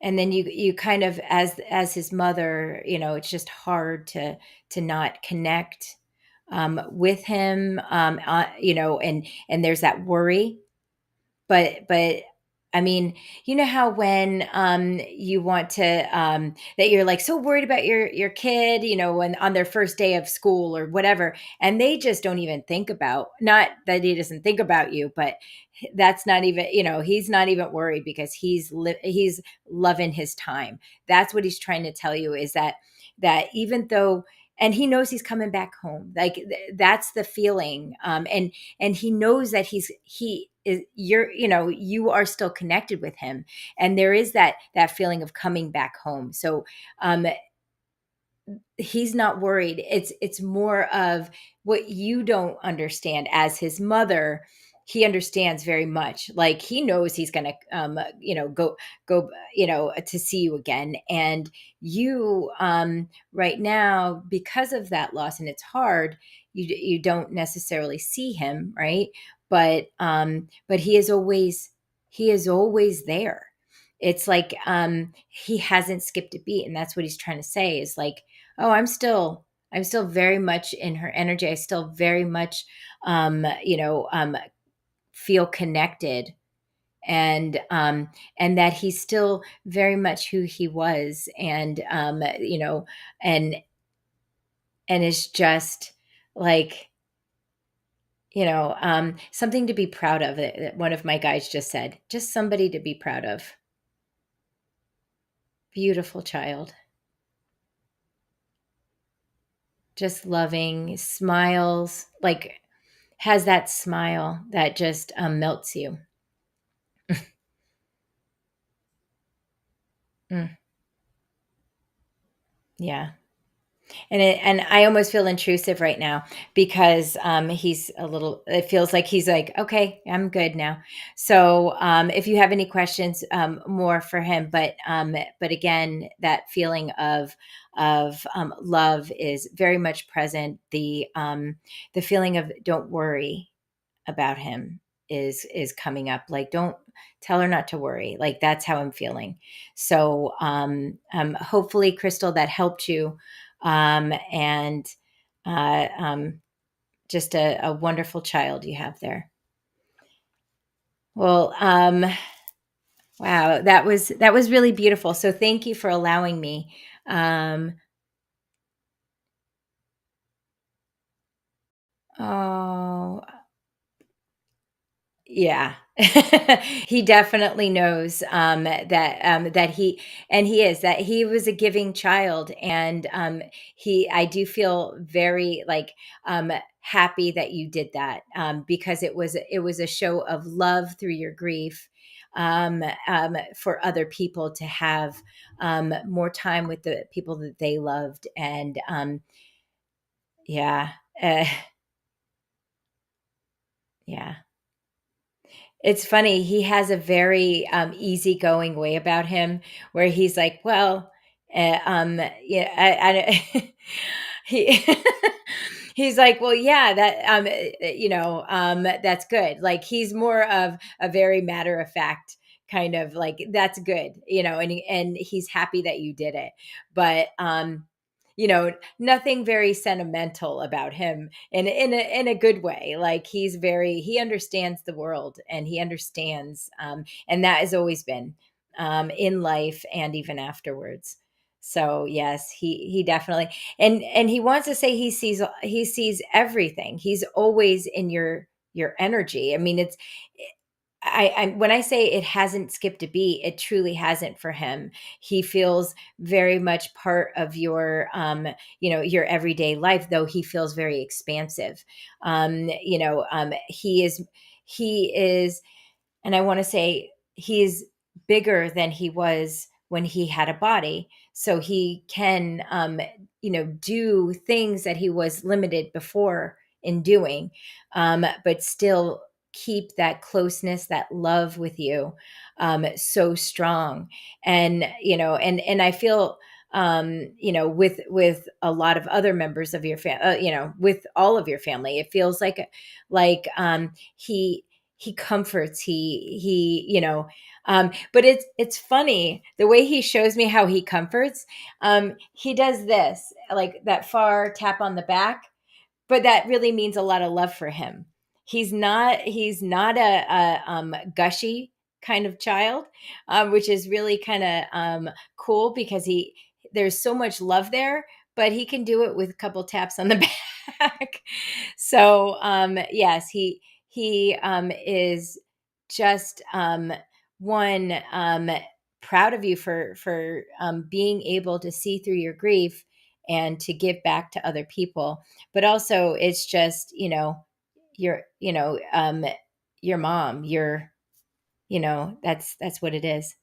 and then you kind of as his mother, it's just hard to not connect with him, and there's that worry. But I mean, you know how when you want to that you're like so worried about your kid, when on their first day of school or whatever, and they just don't even think about, not that he doesn't think about you, but that's not even, he's not even worried because he's loving his time. That's what he's trying to tell you, is that even though, and he knows he's coming back home, like that's the feeling, and he knows that he is, you are still connected with him, and there is that feeling of coming back home. So um he's not worried. It's more of what you don't understand as his mother. He understands very much. Like he knows he's going to go to see you again, and you right now, because of that loss, and it's hard, you don't necessarily see him, right? But he is always there. It's like he hasn't skipped a beat, and that's what he's trying to say, is like, oh, I'm still very much in her energy. I still very much feel connected, and that he's still very much who he was, and is just like, something to be proud of. That one of my guys just said, just somebody to be proud of. Beautiful child. Just loving, smiles, like has that smile that just melts you. Mm, yeah. And I almost feel intrusive right now because he's a little. It feels like he's like, okay, I'm good now. So if you have any questions, more for him, but again, that feeling of love is very much present. The feeling of don't worry about him is coming up. Like, don't tell her not to worry. Like, that's how I'm feeling. So hopefully, Crystal, that helped you. And just a wonderful child you have there. Well, wow, that was really beautiful. So thank you for allowing me. Um, oh, yeah. He definitely knows that he was a giving child, and he I do feel very like happy that you did that, because it was a show of love through your grief, for other people to have more time with the people that they loved. And yeah. uh, yeah. It's funny, he has a very, easygoing way about him where he's like, "Well, yeah, I" he he's like, "Well, yeah, that's good." Like, he's more of a very matter of fact kind of like, "That's good," and he's happy that you did it. But, nothing very sentimental about him in a good way. Like, he understands the world, and he understands, and that has always been, in life and even afterwards. So yes, he definitely, and he wants to say he sees everything. He's always in your energy. I mean, I when I say it hasn't skipped a beat, it truly hasn't for him. He feels very much part of your everyday life, though he feels very expansive. He is, and I want to say he's bigger than he was when he had a body. So he can, do things that he was limited before in doing, but still keep that closeness, that love with you, so strong. And I feel, with a lot of other members of your family, with all of your family, it feels like he comforts, but it's funny the way he shows me how he comforts. He does this, like that far tap on the back, but that really means a lot of love for him. He's not a gushy kind of child, which is really kind of cool, because he there's so much love there, but he can do it with a couple taps on the back. So yes, he is just, one, proud of you for being able to see through your grief and to give back to other people. But also, it's just, your your mom, that's what it is.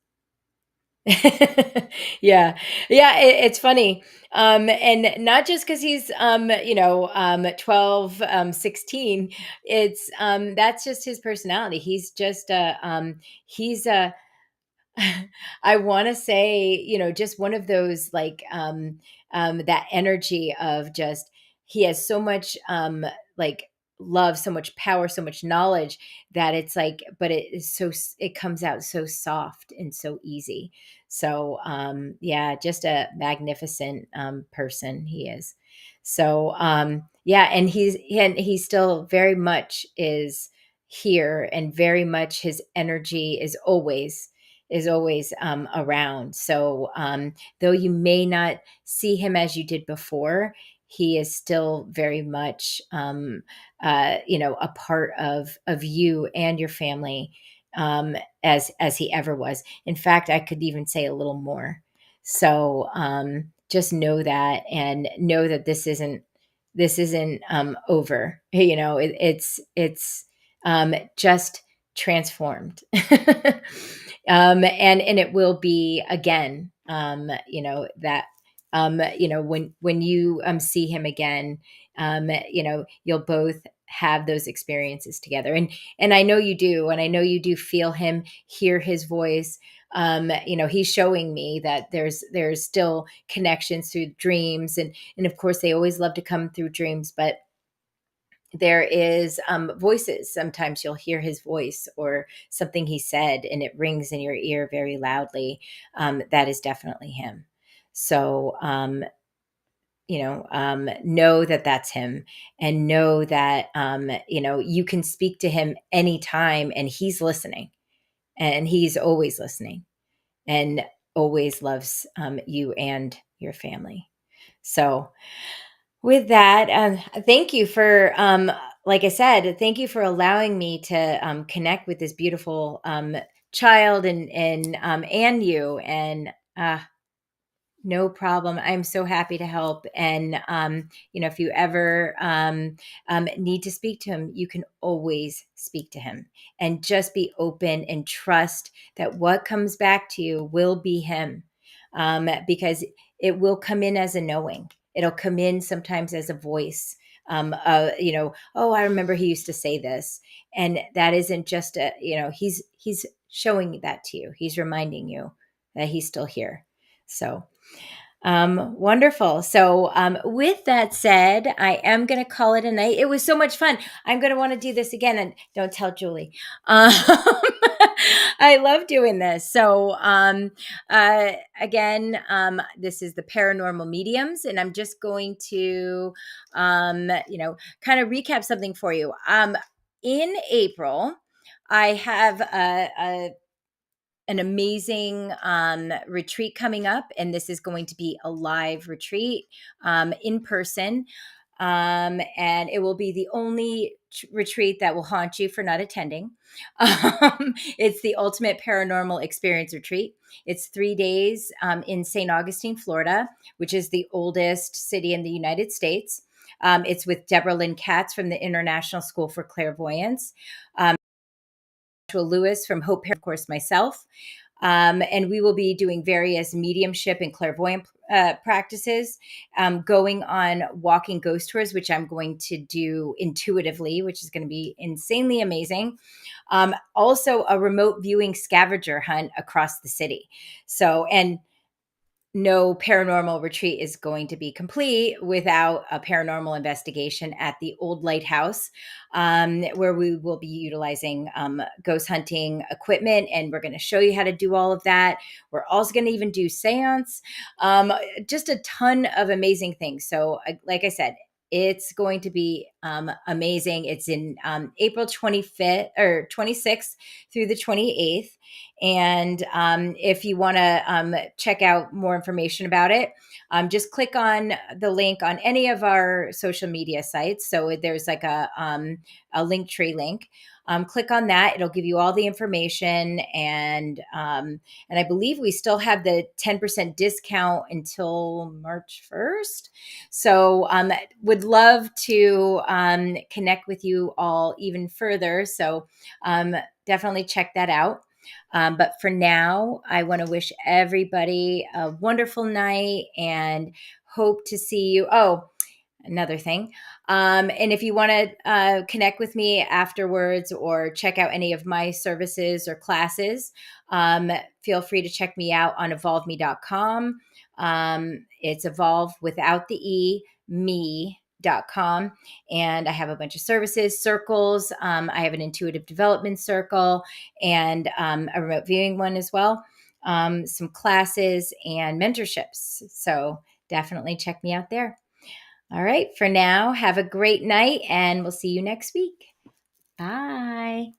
Yeah. Yeah, it's funny. And not just because he's 12, 16. It's That's just his personality. He's a I want to say, just one of those, like, that energy of just, he has so much, like, love, so much power, so much knowledge, that it's like, but it comes out so soft and so easy. So, yeah, just a magnificent, person he is. So, yeah, and he still very much is here, and very much his energy is always around. So, though you may not see him as you did before, he is still very much, a part of you and your family, as he ever was. In fact, I could even say a little more. So, just know that, and know that this isn't over. It's just transformed. And it will be again, that when you see him again, you'll both have those experiences together. And I know you do, and I know you do feel him, hear his voice. He's showing me that there's still connections through dreams, and of course they always love to come through dreams, but there is voices. Sometimes you'll hear his voice or something he said, and it rings in your ear very loudly. That is definitely him. So, know that that's him, and know that, you can speak to him anytime, and he's listening, and he's always listening, and always loves you and your family. So, with that, thank you for, like I said, thank you for allowing me to connect with this beautiful child and you. And no problem. I'm so happy to help. And, if you ever need to speak to him, you can always speak to him, and just be open and trust that what comes back to you will be him, because it will come in as a knowing. It'll come in sometimes as a voice. Oh, I remember he used to say this. And that isn't just he's showing that to you. He's reminding you that he's still here. So, wonderful. So, with that said, I am going to call it a night. It was so much fun. I'm going to want to do this again, and don't tell Julie. I love doing this. So, again, this is the Paranormal Mediums, and I'm just going to, kind of recap something for you. In April, I have an amazing retreat coming up, and this is going to be a live retreat in person, and it will be the only retreat that will haunt you for not attending. It's the Ultimate Paranormal Experience Retreat. It's 3 days in St. Augustine, Florida, which is the oldest city in the United States. It's with Deborah Lynn Katz from the International School for Clairvoyance, Lewis from Hope, of course, myself. And we will be doing various mediumship and clairvoyant practices, going on walking ghost tours, which I'm going to do intuitively, which is going to be insanely amazing. Also, a remote viewing scavenger hunt across the city. So, and no paranormal retreat is going to be complete without a paranormal investigation at the old lighthouse, where we will be utilizing ghost hunting equipment, and we're going to show you how to do all of that. We're also going to even do seance, just a ton of amazing things. So, like I said, it's going to be amazing. It's in April 25th or 26th through the 28th. And if you want to check out more information about it, just click on the link on any of our social media sites. So there's like a Linktree link. Click on that; it'll give you all the information, and I believe we still have the 10% discount until March 1st. So, would love to connect with you all even further. So, definitely check that out. But for now, I want to wish everybody a wonderful night and hope to see you. Oh, another thing. And if you want to connect with me afterwards or check out any of my services or classes, feel free to check me out on evolveme.com. It's evolve without the E, me.com. And I have a bunch of services, circles. I have an intuitive development circle and a remote viewing one as well. Some classes and mentorships. So definitely check me out there. All right. For now, have a great night, and we'll see you next week. Bye.